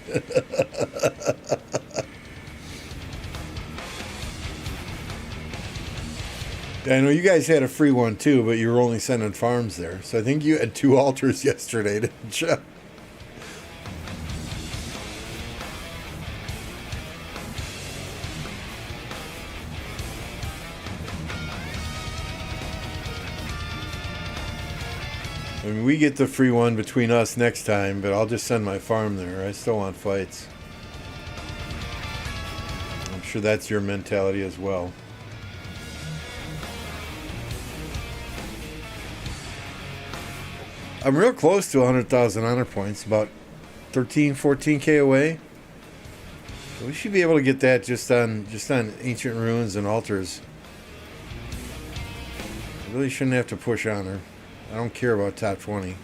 I know you guys had a free one too, but you were only sending farms there. So I think you had 2 altars yesterday, didn't you? I mean, we get the free one between us next time, but I'll just send my farm there. I still want fights. I'm sure that's your mentality as well. I'm real close to 100,000 honor points, about 13, 14k away. So we should be able to get that just on ancient ruins and altars. I really shouldn't have to push honor. I don't care about top 20.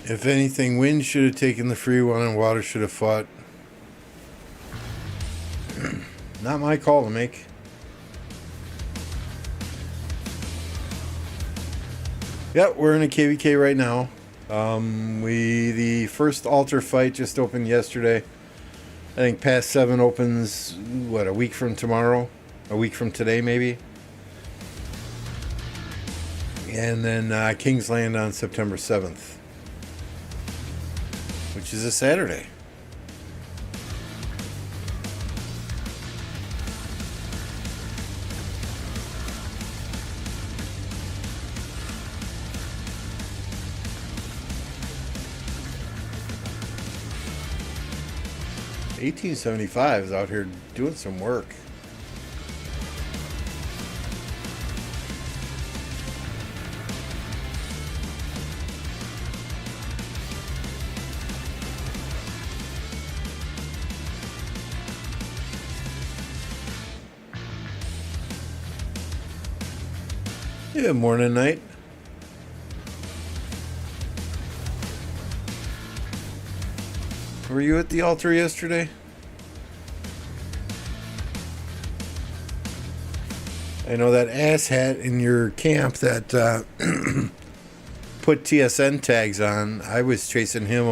If anything, wind should have taken the free one and water should have fought. Not my call to make. Yep, we're in a KvK right now. The first altar fight just opened yesterday. I think past 7 opens, what, a week from tomorrow? A week from today, maybe? And then Kingsland on September 7th, which is a Saturday. $18.75 is out here doing some work. Yeah, morning, night. Were you at the altar yesterday? I know that asshat in your camp that put TSN tags on. I was chasing him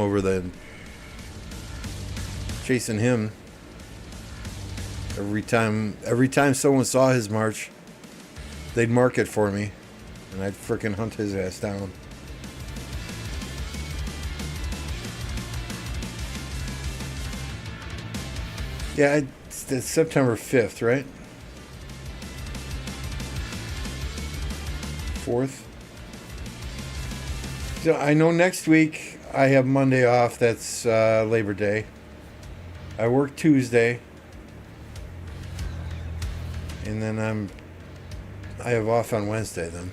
every time someone saw his march, they'd mark it for me, and I'd frickin' hunt his ass down. Yeah, it's September 5th, right? 4th. So I know next week I have Monday off. That's Labor Day. I work Tuesday, and then I have off on Wednesday then.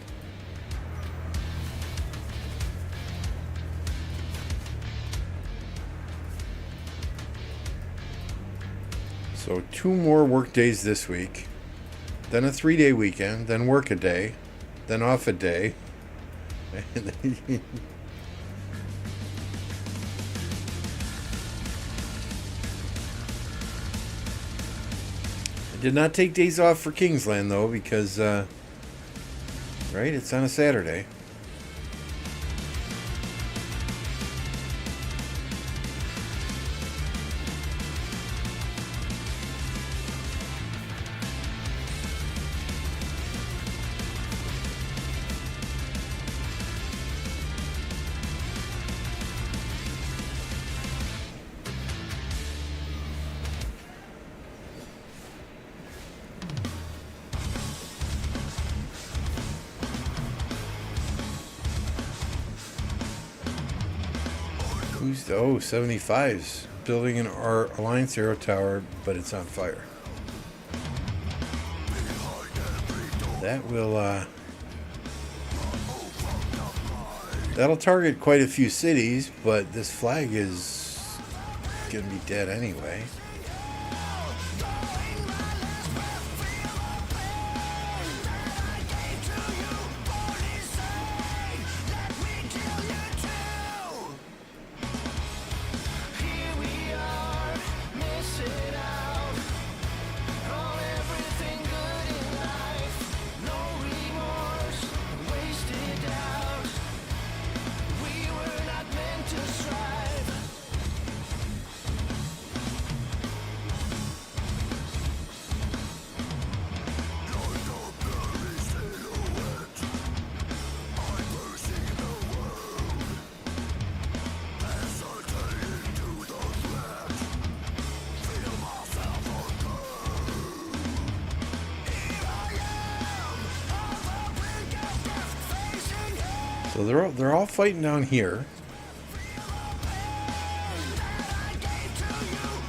So 2 more work days this week, then a 3-day weekend, then work a day, then off a day. I did not take days off for Kingsland though, because right, it's on a Saturday. Who's 75's building an Alliance Aero Tower, but it's on fire. That will that'll target quite a few cities, but this flag is gonna be dead anyway. So they're all fighting down here.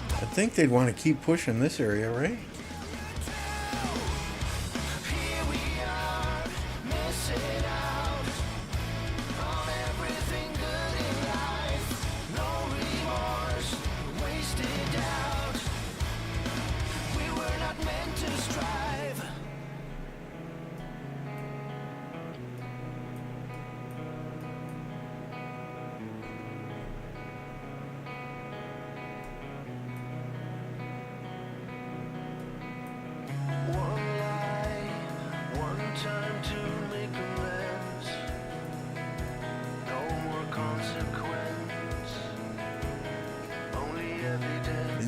I think they'd want to keep pushing this area, right?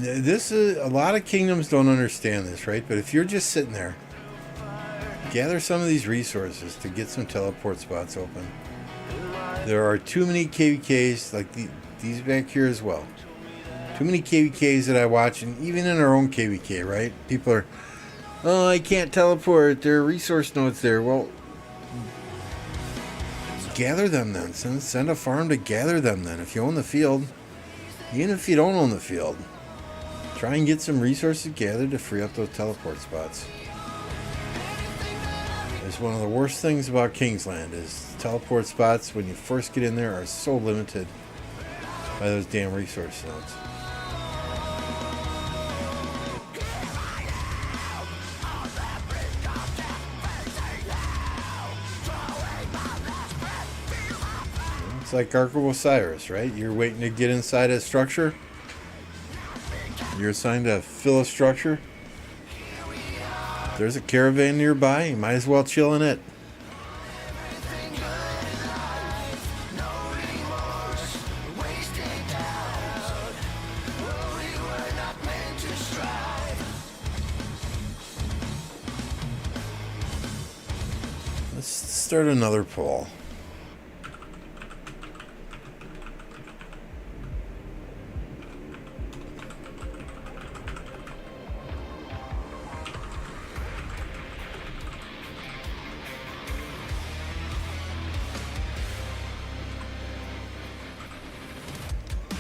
this is a lot of kingdoms don't understand this, right? But if you're just sitting there, gather some of these resources to get some teleport spots open. There are too many KvKs, like these back here as well. Too many KvKs that I watch, and even in our own KvK, right? People are, oh, I can't teleport. There are resource nodes there. Well, gather them then. Send a farm to gather them then. If you own the field, even if you don't own the field, try and get some resources gathered to free up those teleport spots. It's one of the worst things about Kingsland is teleport spots when you first get in there are so limited by those damn resource nodes. It's like Ark of Osiris, right? You're waiting to get inside a structure. You're assigned to fill a structure. There's a caravan nearby. You might as well chill in it. Let's start another poll.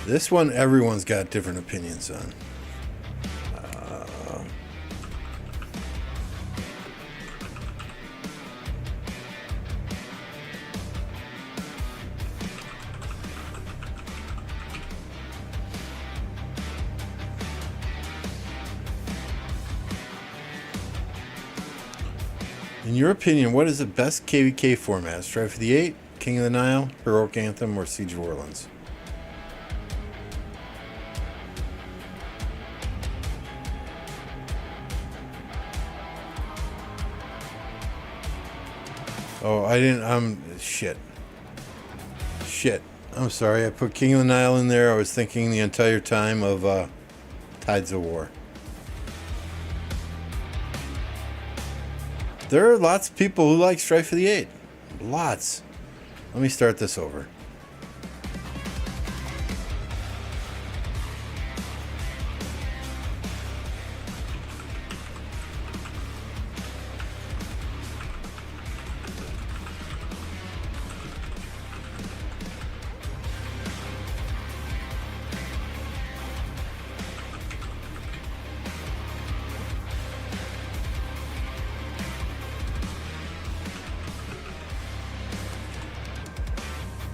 This one, everyone's got different opinions on. In your opinion, what is the best KvK format? Strife of the Eight, King of the Nile, Heroic Anthem, or Siege of Orleans? Oh, I didn't, shit. I'm sorry, I put King of the Nile in there. I was thinking the entire time of, Tides of War. There are lots of people who like Strife of the Eight. Lots. Let me start this over.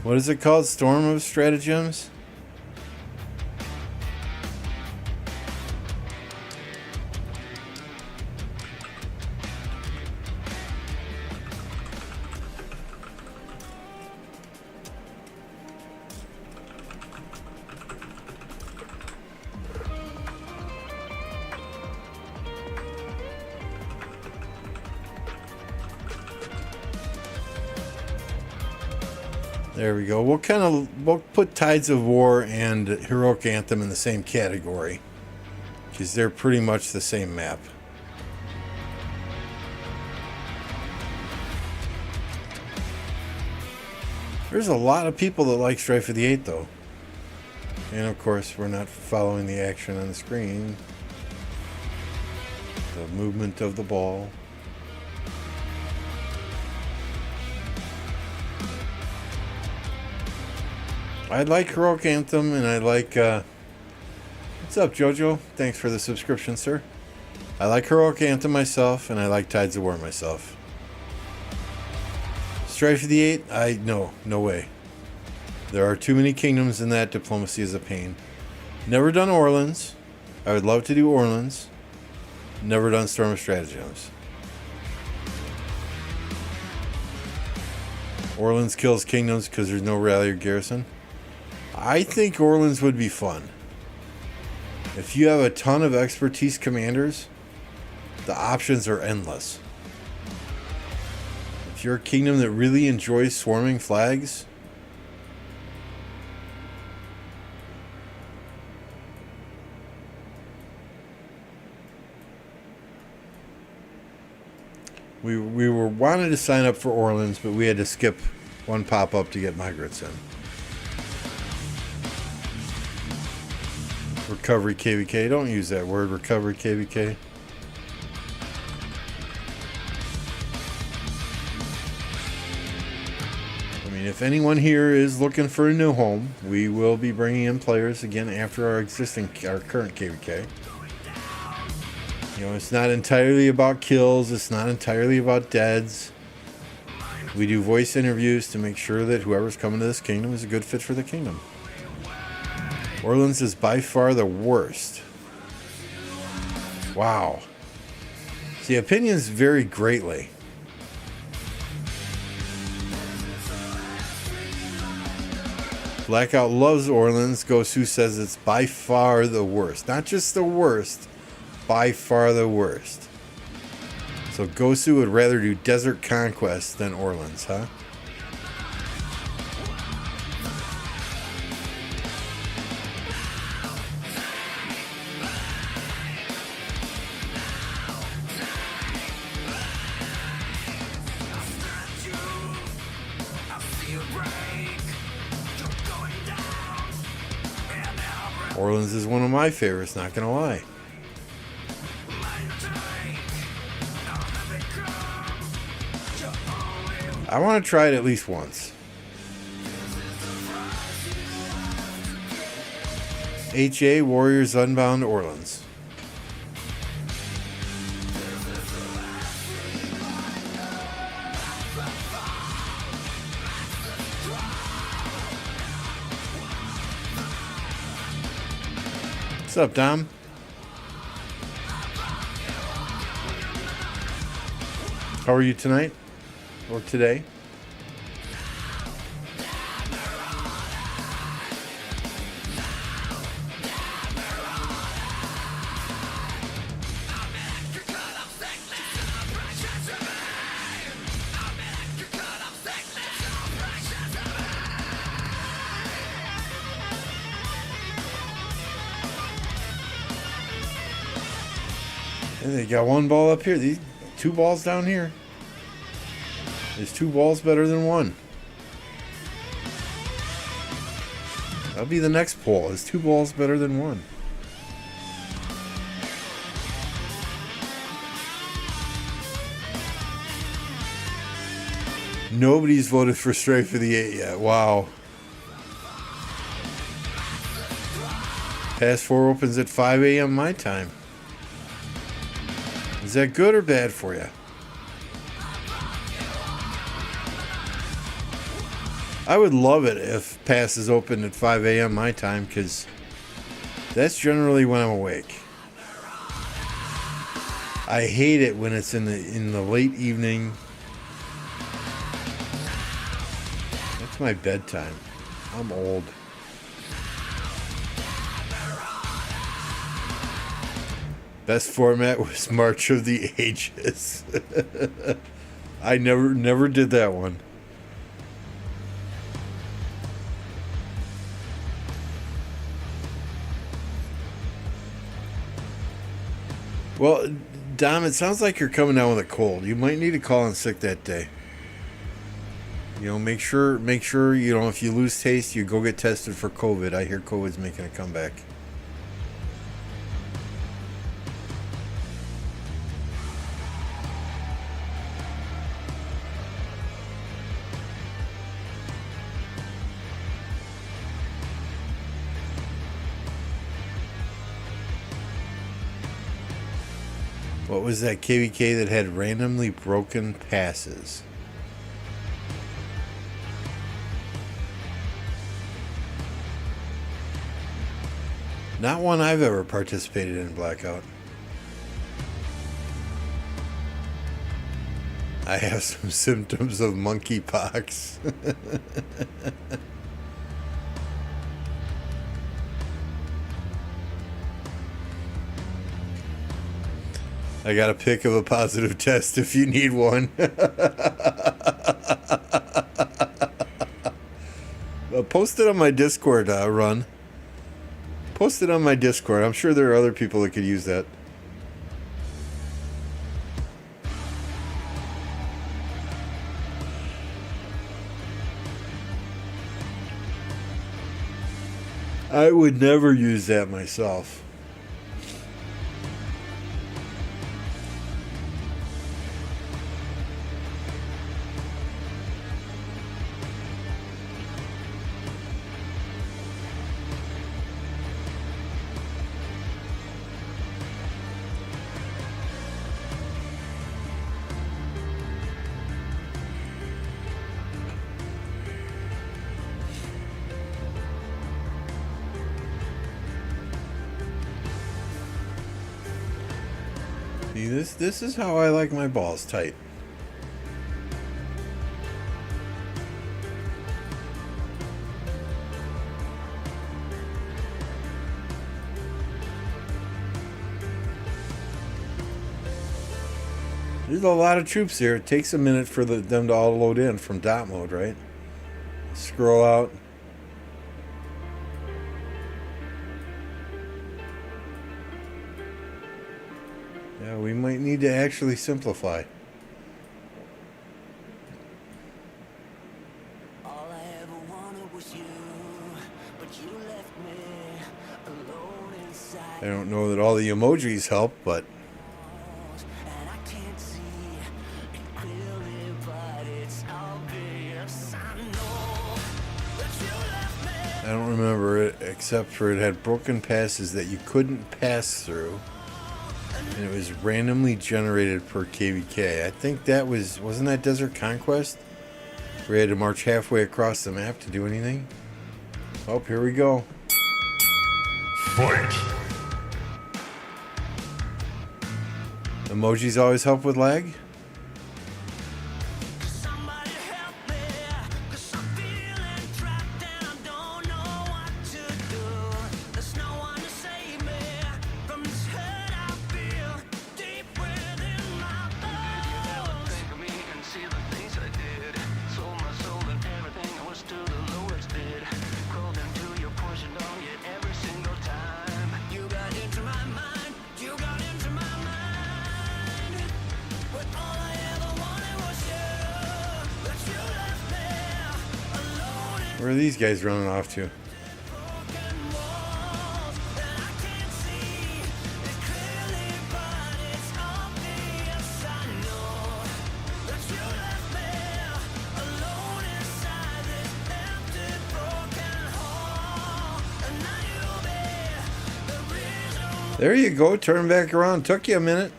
What is it called? Storm of Stratagems? There we go. We'll put Tides of War and Heroic Anthem in the same category because they're pretty much the same map. There's a lot of people that like Strife of the Eight, though. And of course, we're not following the action on the screen. The movement of the ball. I like Heroic Anthem, and I like, what's up, Jojo? Thanks for the subscription, sir. I like Heroic Anthem myself, and I like Tides of War myself. Strife of the Eight? No way. There are too many kingdoms in that. Diplomacy is a pain. Never done Orleans. I would love to do Orleans. Never done Storm of Stratagems. Orleans kills kingdoms because there's no rally or garrison. I think Orleans would be fun. If you have a ton of expertise commanders, the options are endless. If you're a kingdom that really enjoys swarming flags, We were wanted to sign up for Orleans, but we had to skip one pop-up to get migrants in. Recovery KvK. Don't use that word, recovery KvK. I mean, if anyone here is looking for a new home, we will be bringing in players again after our current KvK. You know, it's not entirely about kills. It's not entirely about deads. We do voice interviews to make sure that whoever's coming to this kingdom is a good fit for the kingdom. Orleans is by far the worst. Wow. See, opinions vary greatly. Blackout loves Orleans. Gosu says it's by far the worst. Not just the worst, by far the worst. So Gosu would rather do Desert Conquest than Orleans, huh? Orleans is one of my favorites, not gonna lie. I want to try it at least once. HA Warriors Unbound Orleans. What's up, Dom? How are you tonight? Or today? And they got one ball up here. These two balls down here. Is two balls better than one? That'll be the next poll. Is two balls better than one? Nobody's voted for Stray for the 8 yet. Wow. Pass 4 opens at 5 a.m. my time. Is that good or bad for you? I would love it if Pass is open at 5 a.m. my time, because that's generally when I'm awake. I hate it when it's in the late evening. That's my bedtime. I'm old. Best format was March of the Ages. I never did that one. Well, Dom, it sounds like you're coming down with a cold. You might need to call in sick that day. You know, make sure, you know, if you lose taste, you go get tested for COVID. I hear COVID's making a comeback. What was that KvK that had randomly broken passes? Not one I've ever participated in, Blackout. I have some symptoms of monkeypox. I got a pic of a positive test if you need one. Post it on my Discord, Run. Post it on my Discord. I'm sure there are other people that could use that. I would never use that myself. See, this is how I like my balls tight. There's a lot of troops here. It takes a minute for them to all load in from dot mode, right? Scroll out. Yeah, we might need to actually simplify. All I ever wanted was you, but you left me alone inside. I don't know that all the emojis help, but And I can't see it clearly, but it's obvious. I know that you left me. I don't remember it except for it had broken passes that you couldn't pass through. And it was randomly generated per KvK. I think that wasn't that Desert Conquest? Where you had to march halfway across the map to do anything? Oh, here we go. Fight! Emojis always help with lag? Somebody help me, 'cause I'm feeling trapped and I don't know what to do. There's no one to save me from this hurt I feel deep within my bones. Think of me and see the things I did. Sold my soul and everything I was to the lowest bid. Crawled into your poison dog yet every single time. You got into my mind, you got into my mind. But all I ever wanted was you. But you left me alone in Where are these guys running off to? broken walls that I can't see it clearly, but it's obvious. I know that you left me alone inside this empty, broken hole. And now you'll be the reason. There you go. Turn back around. Took you a minute.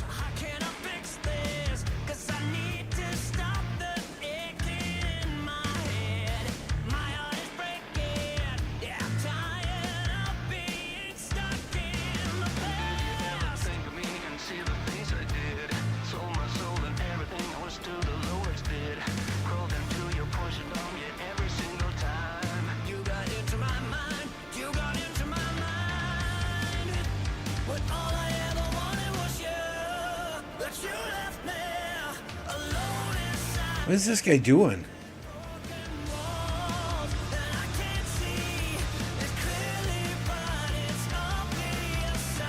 How can I fix this? 'Cause I need to stop the aching in my head. My heart is breaking. Yeah, I'm tired of being stuck in the past. Think of me and see the things I did. Sold my soul and everything I was to the lowest bid. Crawled into your poison dog yet every single time. You got into my mind. You got into my mind. But all I ever wanted was you. But you left me alone inside What is this guy doing? walls that I can't see it clearly, but it's obvious. I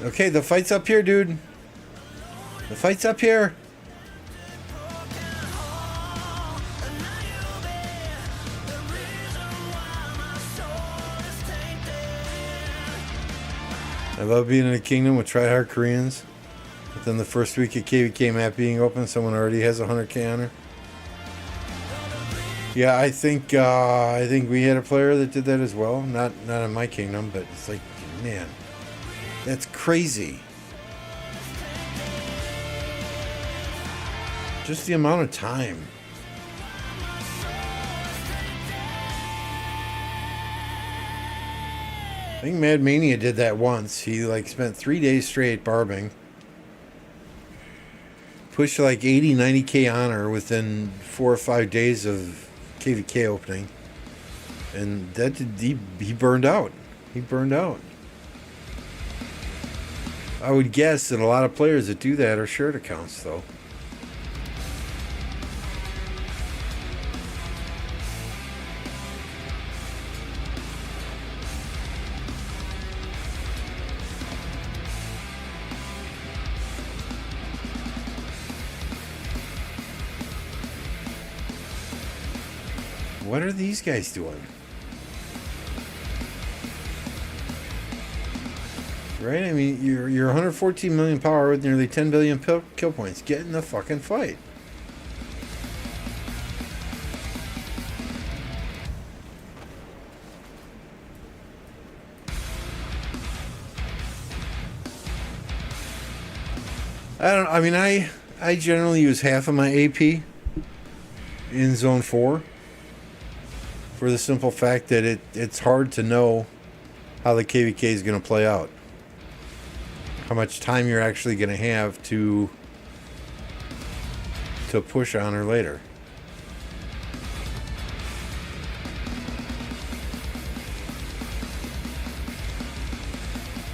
know Okay, the fight's up here, dude. The fight's up here. and now you'll be the reason why my soul is tainted. I love being in a kingdom with tryhard Koreans. But then the first week of KvK map being open, someone already has 100k on her. Yeah, I think we had a player that did that as well. Not in my kingdom, but it's like, man, that's crazy. Just the amount of time. I think Mad Mania did that once. He like spent 3 days straight barbing. Pushed like 80, 90k on her within 4 or 5 days of KvK opening. And that he burned out. He burned out. I would guess that a lot of players that do that are shared accounts though. What are these guys doing? Right? I mean, you're 114 million power with nearly 10 billion kill points. Get in the fucking fight. I generally use half of my AP in zone 4 for the simple fact that it's hard to know how the KvK is going to play out. How much time you're actually going to have to push on her later.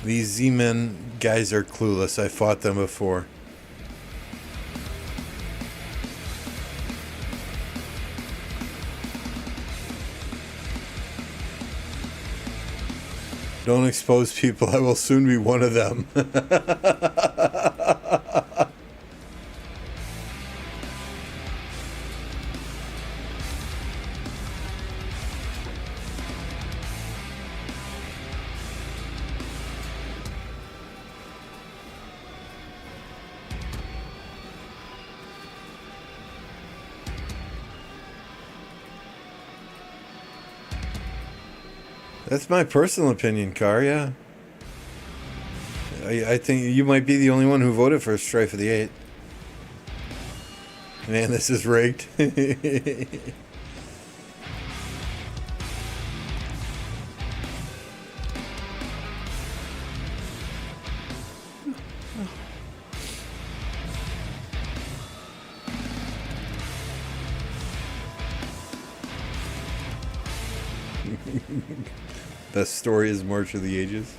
These Z-Men guys are clueless. I fought them before. Don't expose people. I will soon be one of them. That's my personal opinion, Car, yeah. I think you might be the only one who voted for Strife of the 8. Man, this is rigged. Best story is March of the Ages.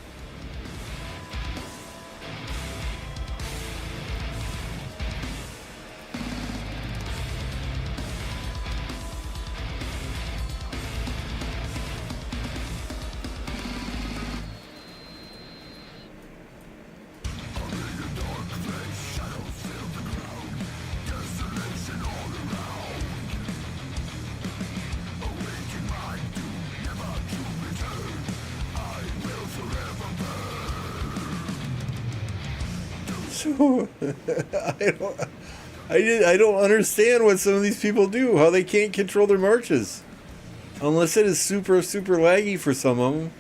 So I don't understand what some of these people do. How they can't control their marches, unless it is super laggy for some of them.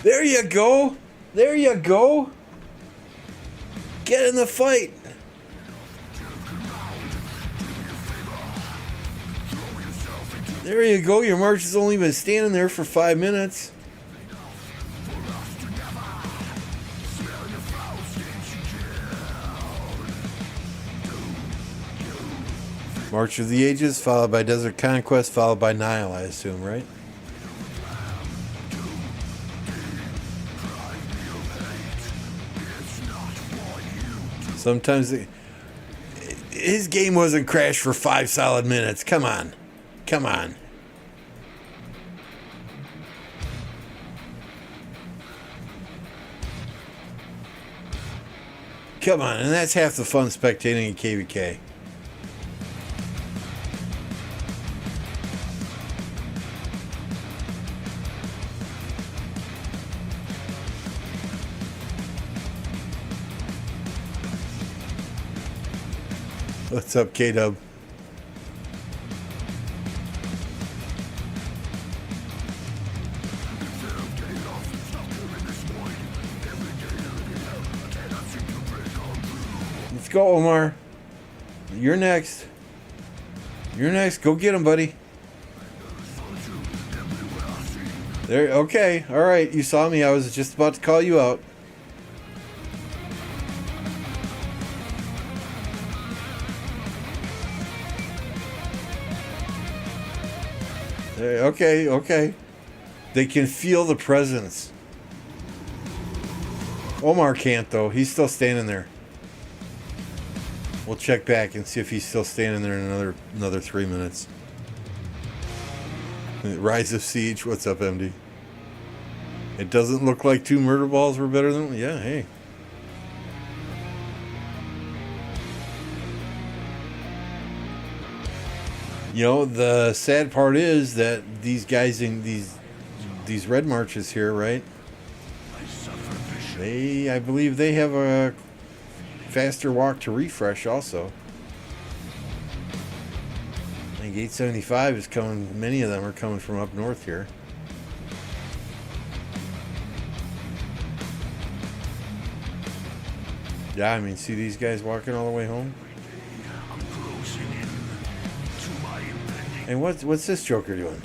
There you go. There you go. Get in the fight. There you go. Your march has only been standing there for 5 minutes. March of the Ages, followed by Desert Conquest, followed by Nile, I assume, right? Sometimes his game wasn't crashed for 5 solid minutes. Come on. Come on. Come on, and that's half the fun spectating a KvK. What's up, K-Dub? Let's go, Omar. You're next. You're next. Go get him, buddy. There. Okay. All right. You saw me. I was just about to call you out. There, okay. Okay. They can feel the presence. Omar can't, though. He's still standing there. We'll check back and see if he's still standing there in another 3 minutes. Rise of Siege. What's up, MD? It doesn't look like 2 murder balls were better than... Yeah, hey. You know, the sad part is that these guys in these red marches here, right? I believe they have a faster walk to refresh also. I think 875 is coming, many of them are coming from up north here. Yeah, I mean, see these guys walking all the way home? And what's this Joker doing?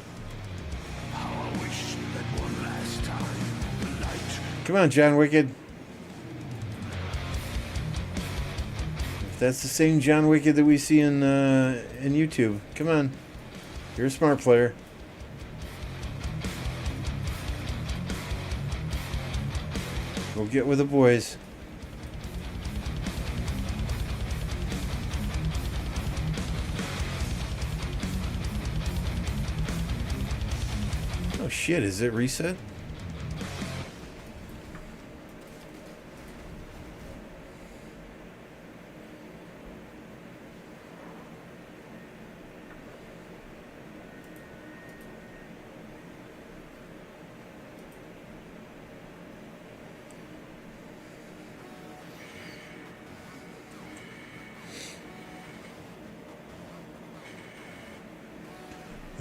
Come on, John Wicked. If that's the same John Wicked that we see in YouTube, come on. You're a smart player. Go get with the boys. Oh shit, is it reset?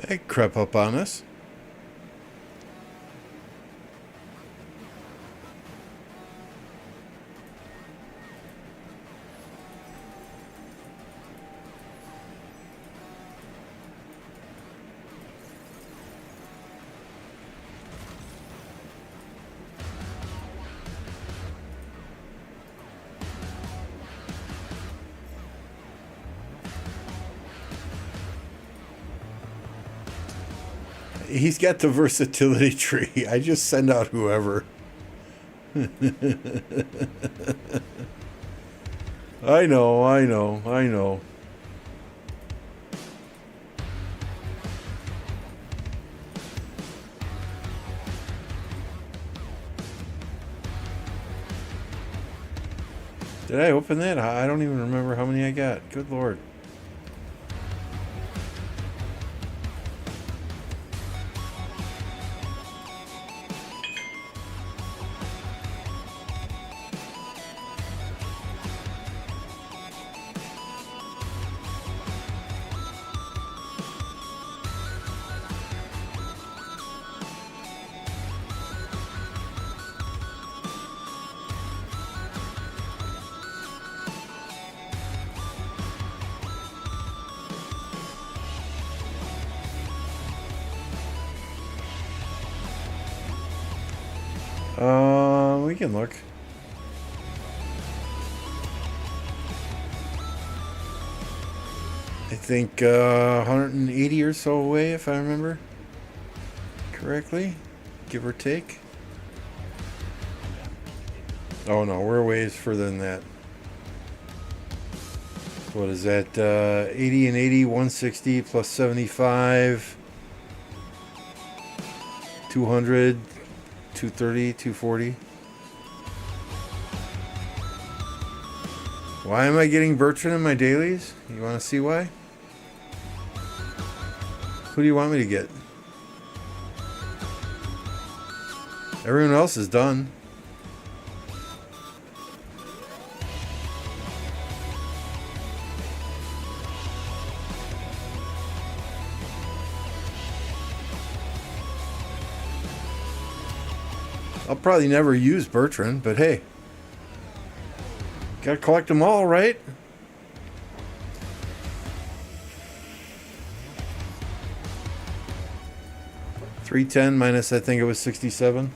That crept up on us. He's got the versatility tree. I just send out whoever. I know. Did I open that? I don't even remember how many I got. Good Lord. We can look. I think 180 or so away, if I remember correctly, give or take. Oh no, we're a ways further than that. What is that? 80 and 80, 160 plus 75, 200, 230, 240. Why am I getting Bertrand in my dailies? You want to see why? Who do you want me to get? Everyone else is done. I'll probably never use Bertrand, but hey. Gotta collect them all, right? $310 minus, I think it was 67.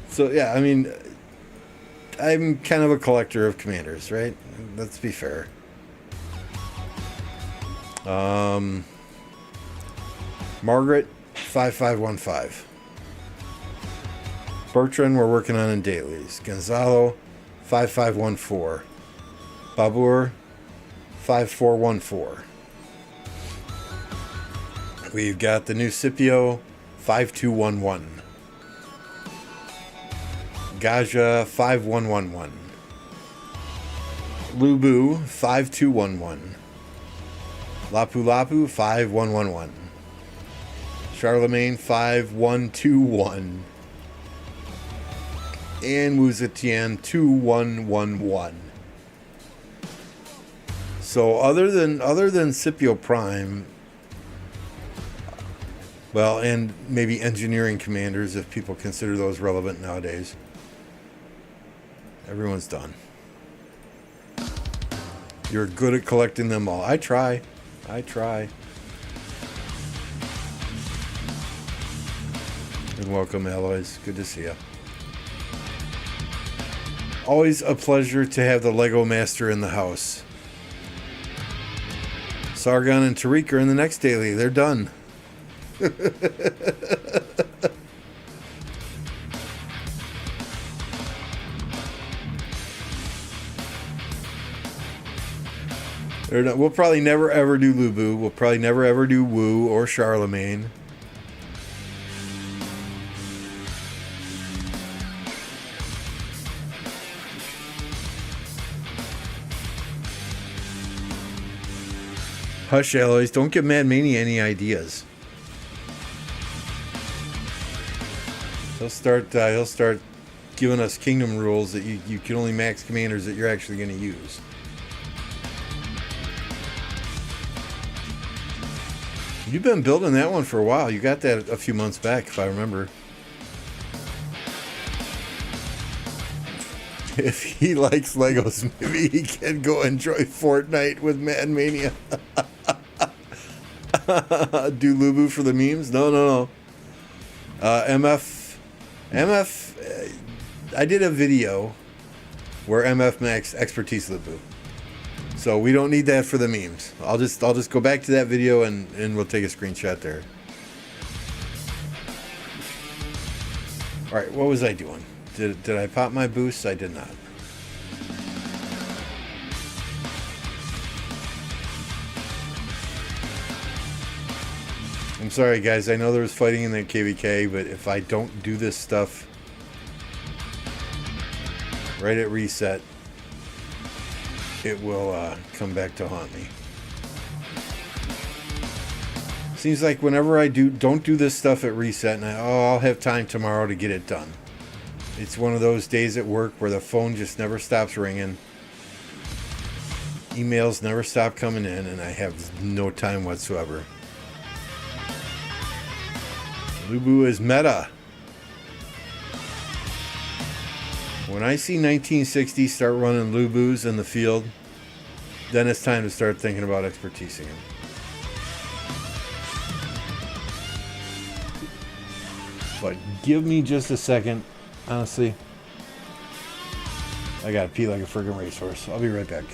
So yeah, I mean, I'm kind of a collector of commanders, right? Let's be fair. Margaret, 5515. Bertrand, we're working on in dailies. Gonzalo, 5514. Babur, 5414. We've got the new Scipio, 5211. Gaja 5111. Lubu 5211. Lapu Lapu 5111. Charlemagne 5121. And Wuzetian 2111. So other than Scipio Prime, well, and maybe engineering commanders, if people consider those relevant nowadays, everyone's done. You're good at collecting them all. I try. And welcome, alloys. Good to see you. Always a pleasure to have the Lego Master in the house. Sargon and Tariq are in the next daily. They're done. We'll probably never ever do Lubu. We'll probably never ever do Wu or Charlemagne. Hush, alloys. Don't give Mad Mania any ideas. He'll start giving us kingdom rules that you can only max commanders that you're actually going to use. You've been building that one for a while. You got that a few months back, if I remember. If he likes Legos, maybe he can go enjoy Fortnite with Mad Mania. Do Lubu for the memes? No. MF, I did a video where MF Max expertise Lubu. So we don't need that for the memes. I'll just go back to that video and we'll take a screenshot there. All right, what was I doing? Did I pop my boost? I did not. I'm sorry, guys. I know there was fighting in the KvK, but if I don't do this stuff right at reset, it will come back to haunt me. Seems like whenever I don't do this stuff at reset, and I'll have time tomorrow to get it done. It's one of those days at work where the phone just never stops ringing. Emails never stop coming in, and I have no time whatsoever. Lubu is meta. When I see 1960 start running Lubus in the field, then it's time to start thinking about expertising him. But give me just a second. Honestly, I gotta pee like a friggin' racehorse. I'll be right back.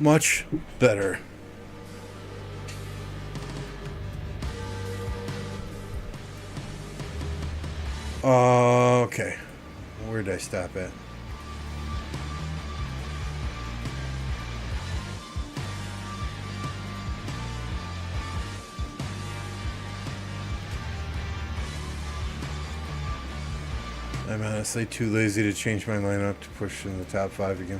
Much better. Okay. Where did I stop at? I'm honestly too lazy to change my lineup to push in the top 5 again.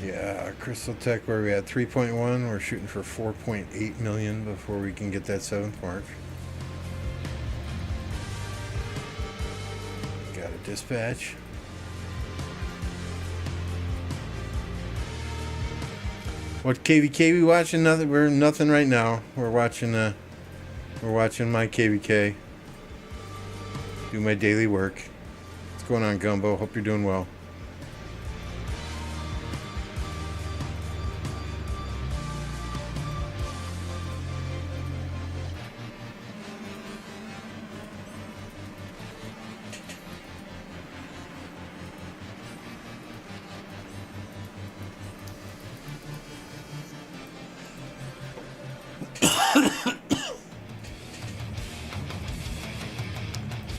Yeah, Crystal Tech, where we at 3.1, we're shooting for 4.8 million before we can get that 7th mark. Got a dispatch. What KvK we watching? Nothing. We're nothing right now. We're watching my KvK. Do my daily work. What's going on, Gumbo? Hope you're doing well.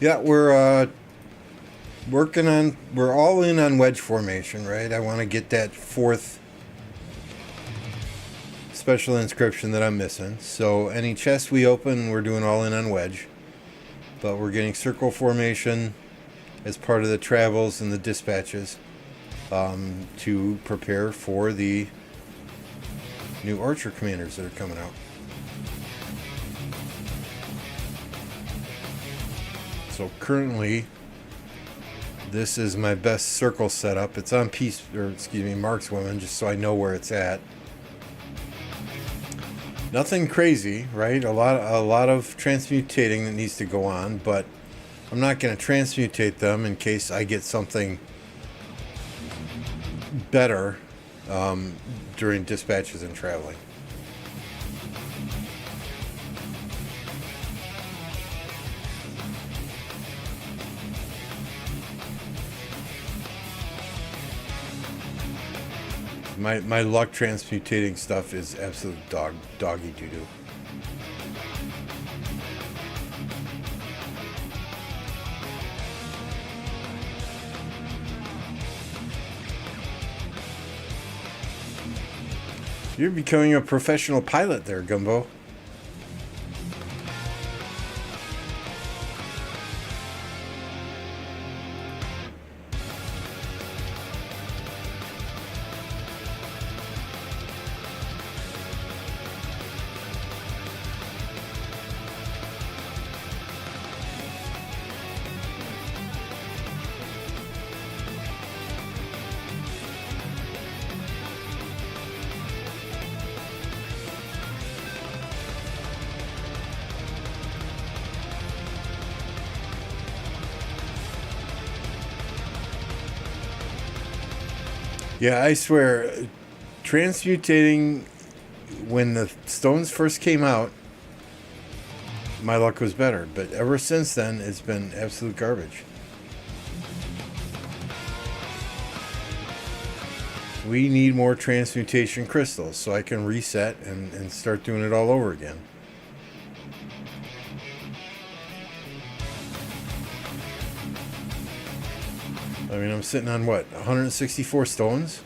Yeah, we're working on. We're all in on wedge formation, right? I want to get that 4th special inscription that I'm missing. So any chest we open, we're doing all in on wedge. But we're getting circle formation as part of the travels and the dispatches to prepare for the new archer commanders that are coming out. So currently, this is my best circle setup. It's on Markswoman, just so I know where it's at. Nothing crazy, right? A lot of transmutating that needs to go on, but I'm not going to transmutate them in case I get something better during dispatches and traveling. My luck transmutating stuff is absolute doggy doo-doo. You're becoming a professional pilot there, Gumbo. Yeah, I swear, transmutating, when the stones first came out, my luck was better. But ever since then, it's been absolute garbage. We need more transmutation crystals so I can reset and start doing it all over again. I mean, I'm sitting on what, 164 stones?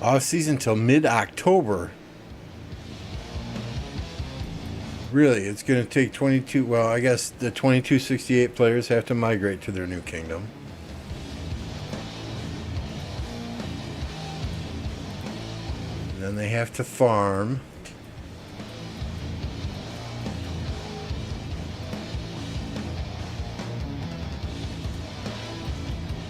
Off season till mid-October. Really, it's going to take 22. Well, I guess the 2268 players have to migrate to their new kingdom. then they have to farm.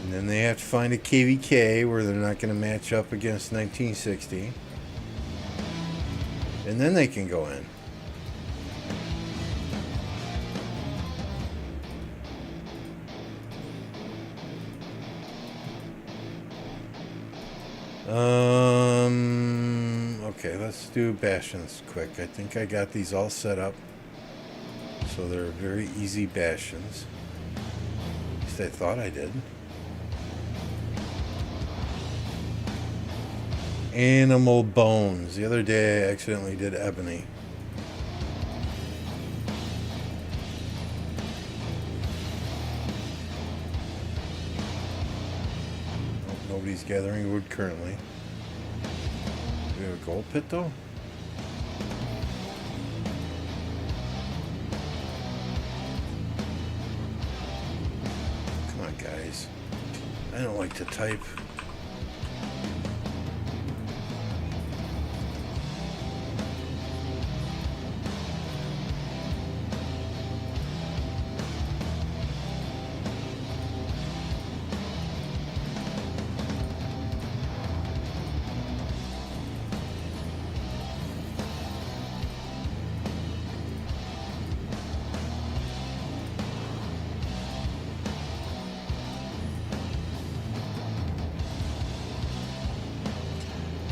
And then they have to find a KvK where they're not going to match up against 1960. And then they can go in. Okay, let's do bastions quick. I think I got these all set up. So they're very easy bastions. At least I thought I did. Animal bones. The other day I accidentally did ebony. Nobody's gathering wood currently. Do we have a gold pit though? Come on, guys. I don't like to type.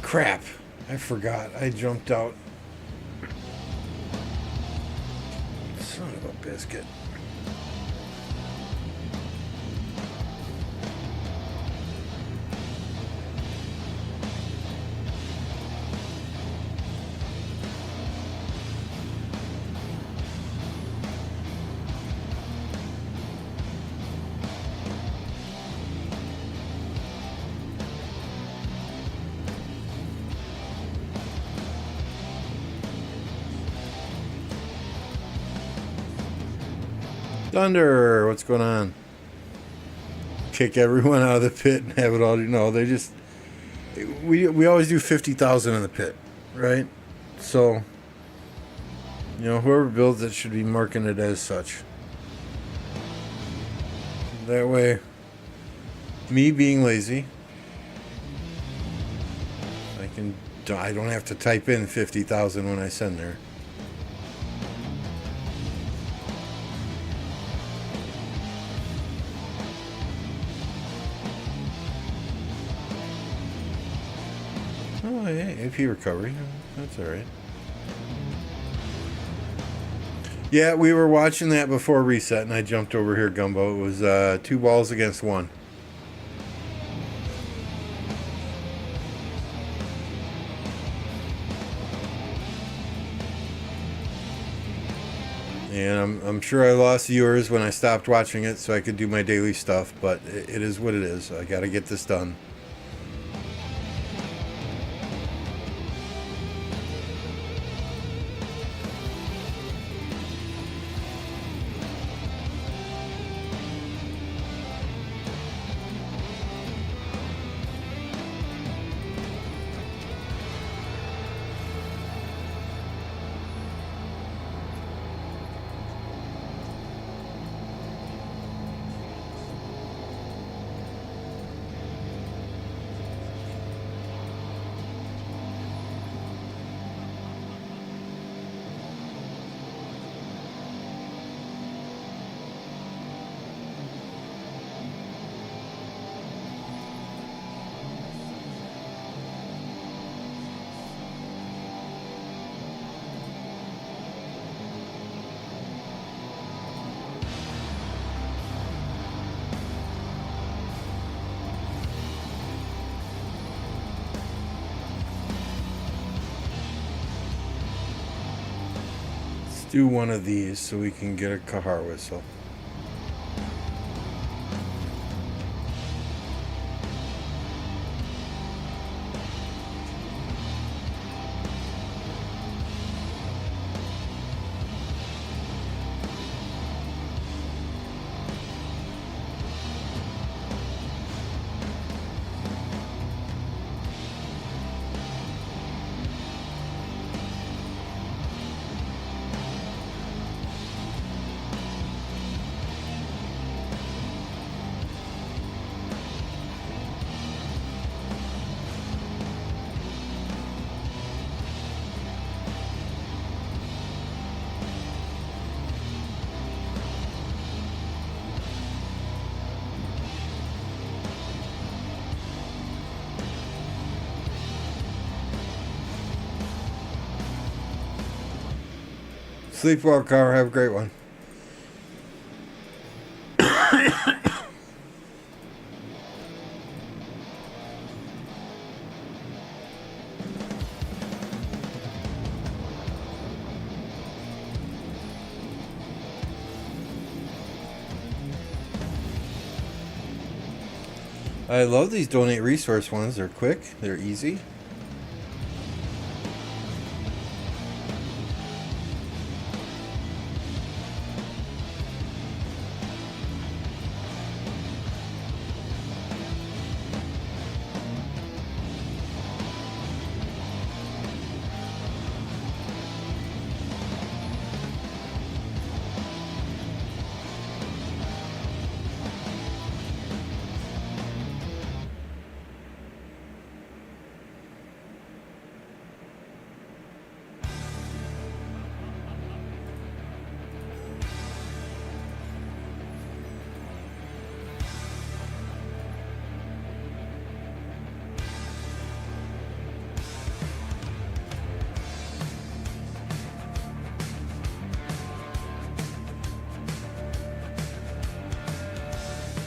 Crap, I forgot. I jumped out. Son of a biscuit. Thunder, what's going on? Kick everyone out of the pit and have it all. No, they just. We always do 50,000 in the pit, right? So, you know, whoever builds it should be marking it as such. That way, me being lazy, I don't have to type in 50,000 when I send there. Oh, yeah, AP recovery. That's all right. Yeah, we were watching that before reset, and I jumped over here, Gumbo. It was 2 balls against 1. And I'm sure I lost viewers when I stopped watching it so I could do my daily stuff, but it is what it is. I got to get this done. Do one of these so we can get a Kahar whistle. Sleep well, Carl. Have a great one. I love these donate resource ones. They're quick. They're easy.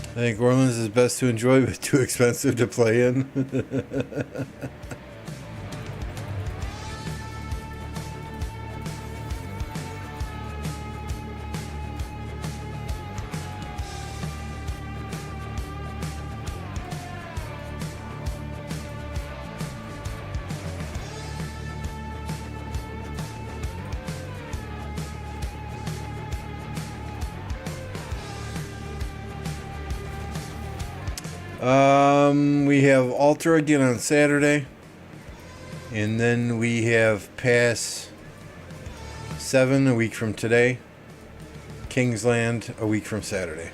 I think Orleans is best to enjoy, but too expensive to play in. We have Altar again on Saturday, and then we have Pass 7 a week from today, Kingsland a week from Saturday.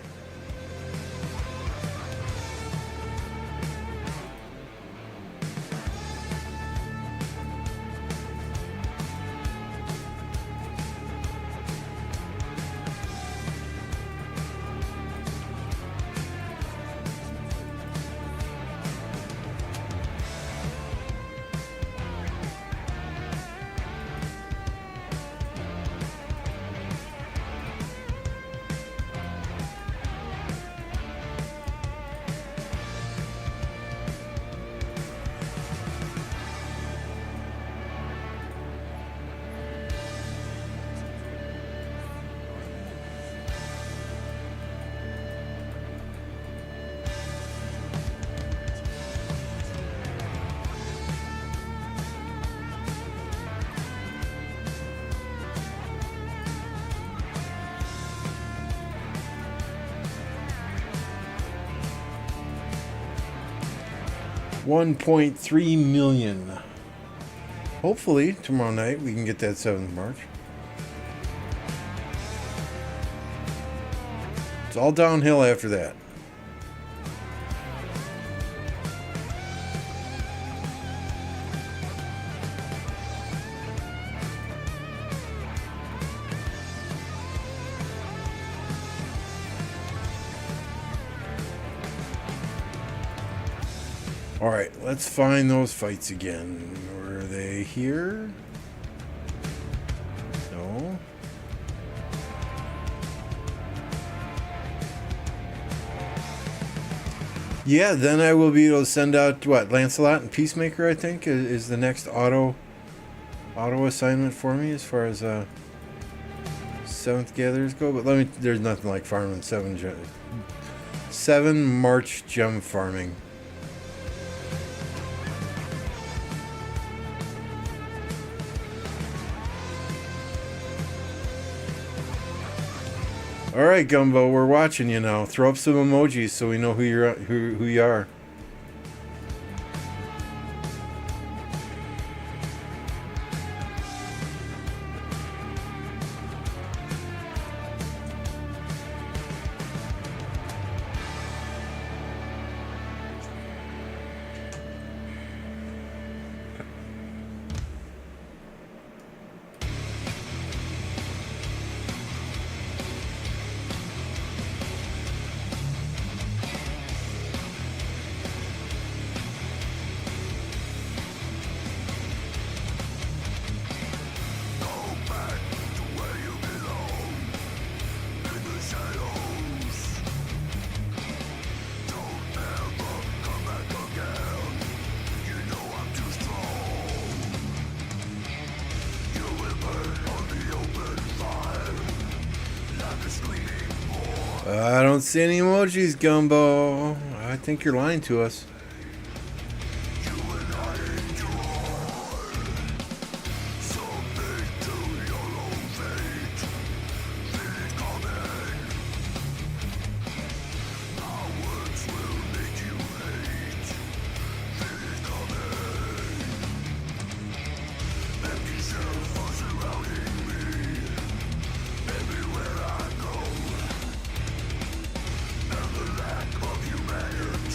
$1.3 million. Hopefully tomorrow night we can get that 7th of March. It's all downhill after that. Alright, let's find those fights again. Were they here? No. Yeah, then I will be able to send out, what, Lancelot and Peacemaker, I think, is the next auto assignment for me as far as 7th gatherers go. But there's nothing like farming 7 March gem farming. All right, Gumbo, we're watching you now. Throw up some emojis so we know who you are. I don't see any emojis, Gumbo. I think you're lying to us.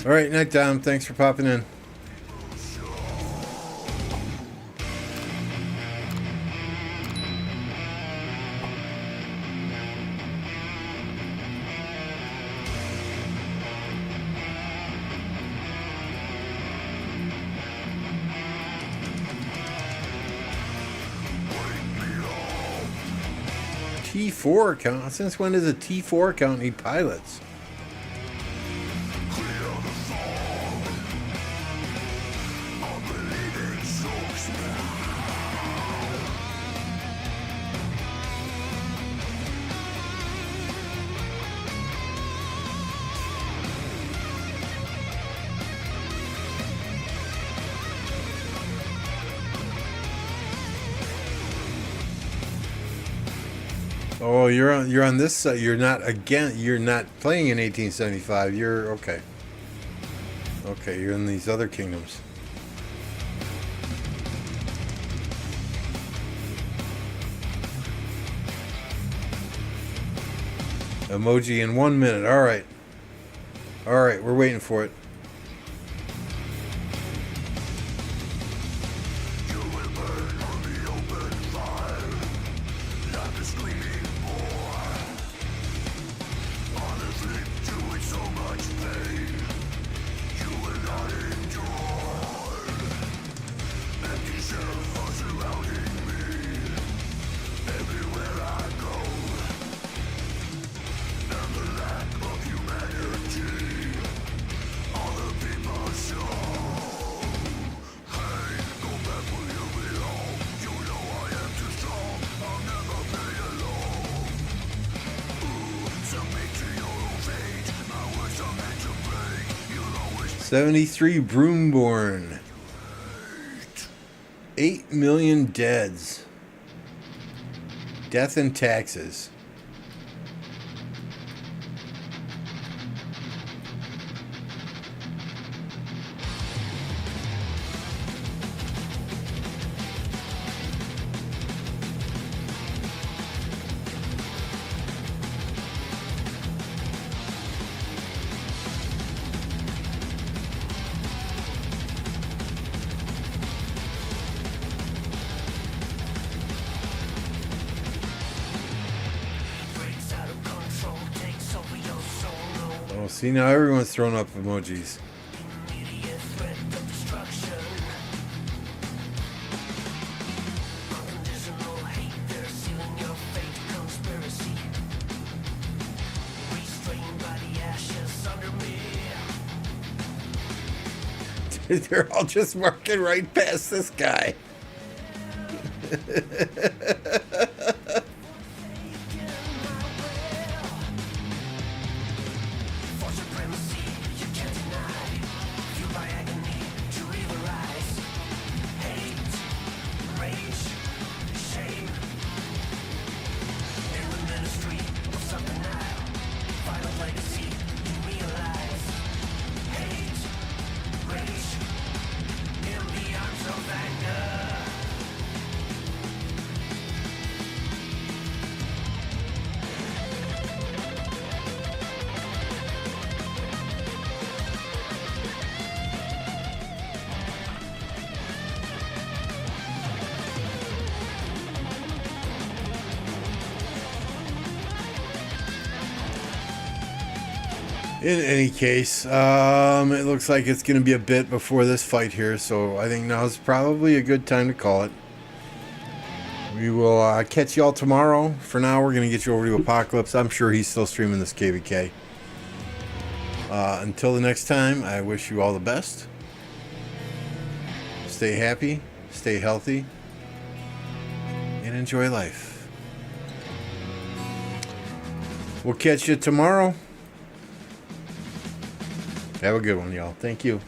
All right, night Dom. Thanks for popping in. T4 account? Since when does a T4 account need pilots? Oh, you're on this side. You're not playing in 1875. You're okay. Okay, you're in these other kingdoms. Emoji in 1 minute. All right. All right, we're waiting for it. '73 Broomborn. 8 million deads. Death and taxes. See, now everyone's throwing up emojis. They're all just marking right past this guy. In any case, it looks like it's going to be a bit before this fight here, so I think now's probably a good time to call it. We will catch you all tomorrow. For now, we're going to get you over to Apocalypse. I'm sure he's still streaming this KvK. Until the next time, I wish you all the best. Stay happy, stay healthy, and enjoy life. We'll catch you tomorrow. Have a good one, y'all. Thank you.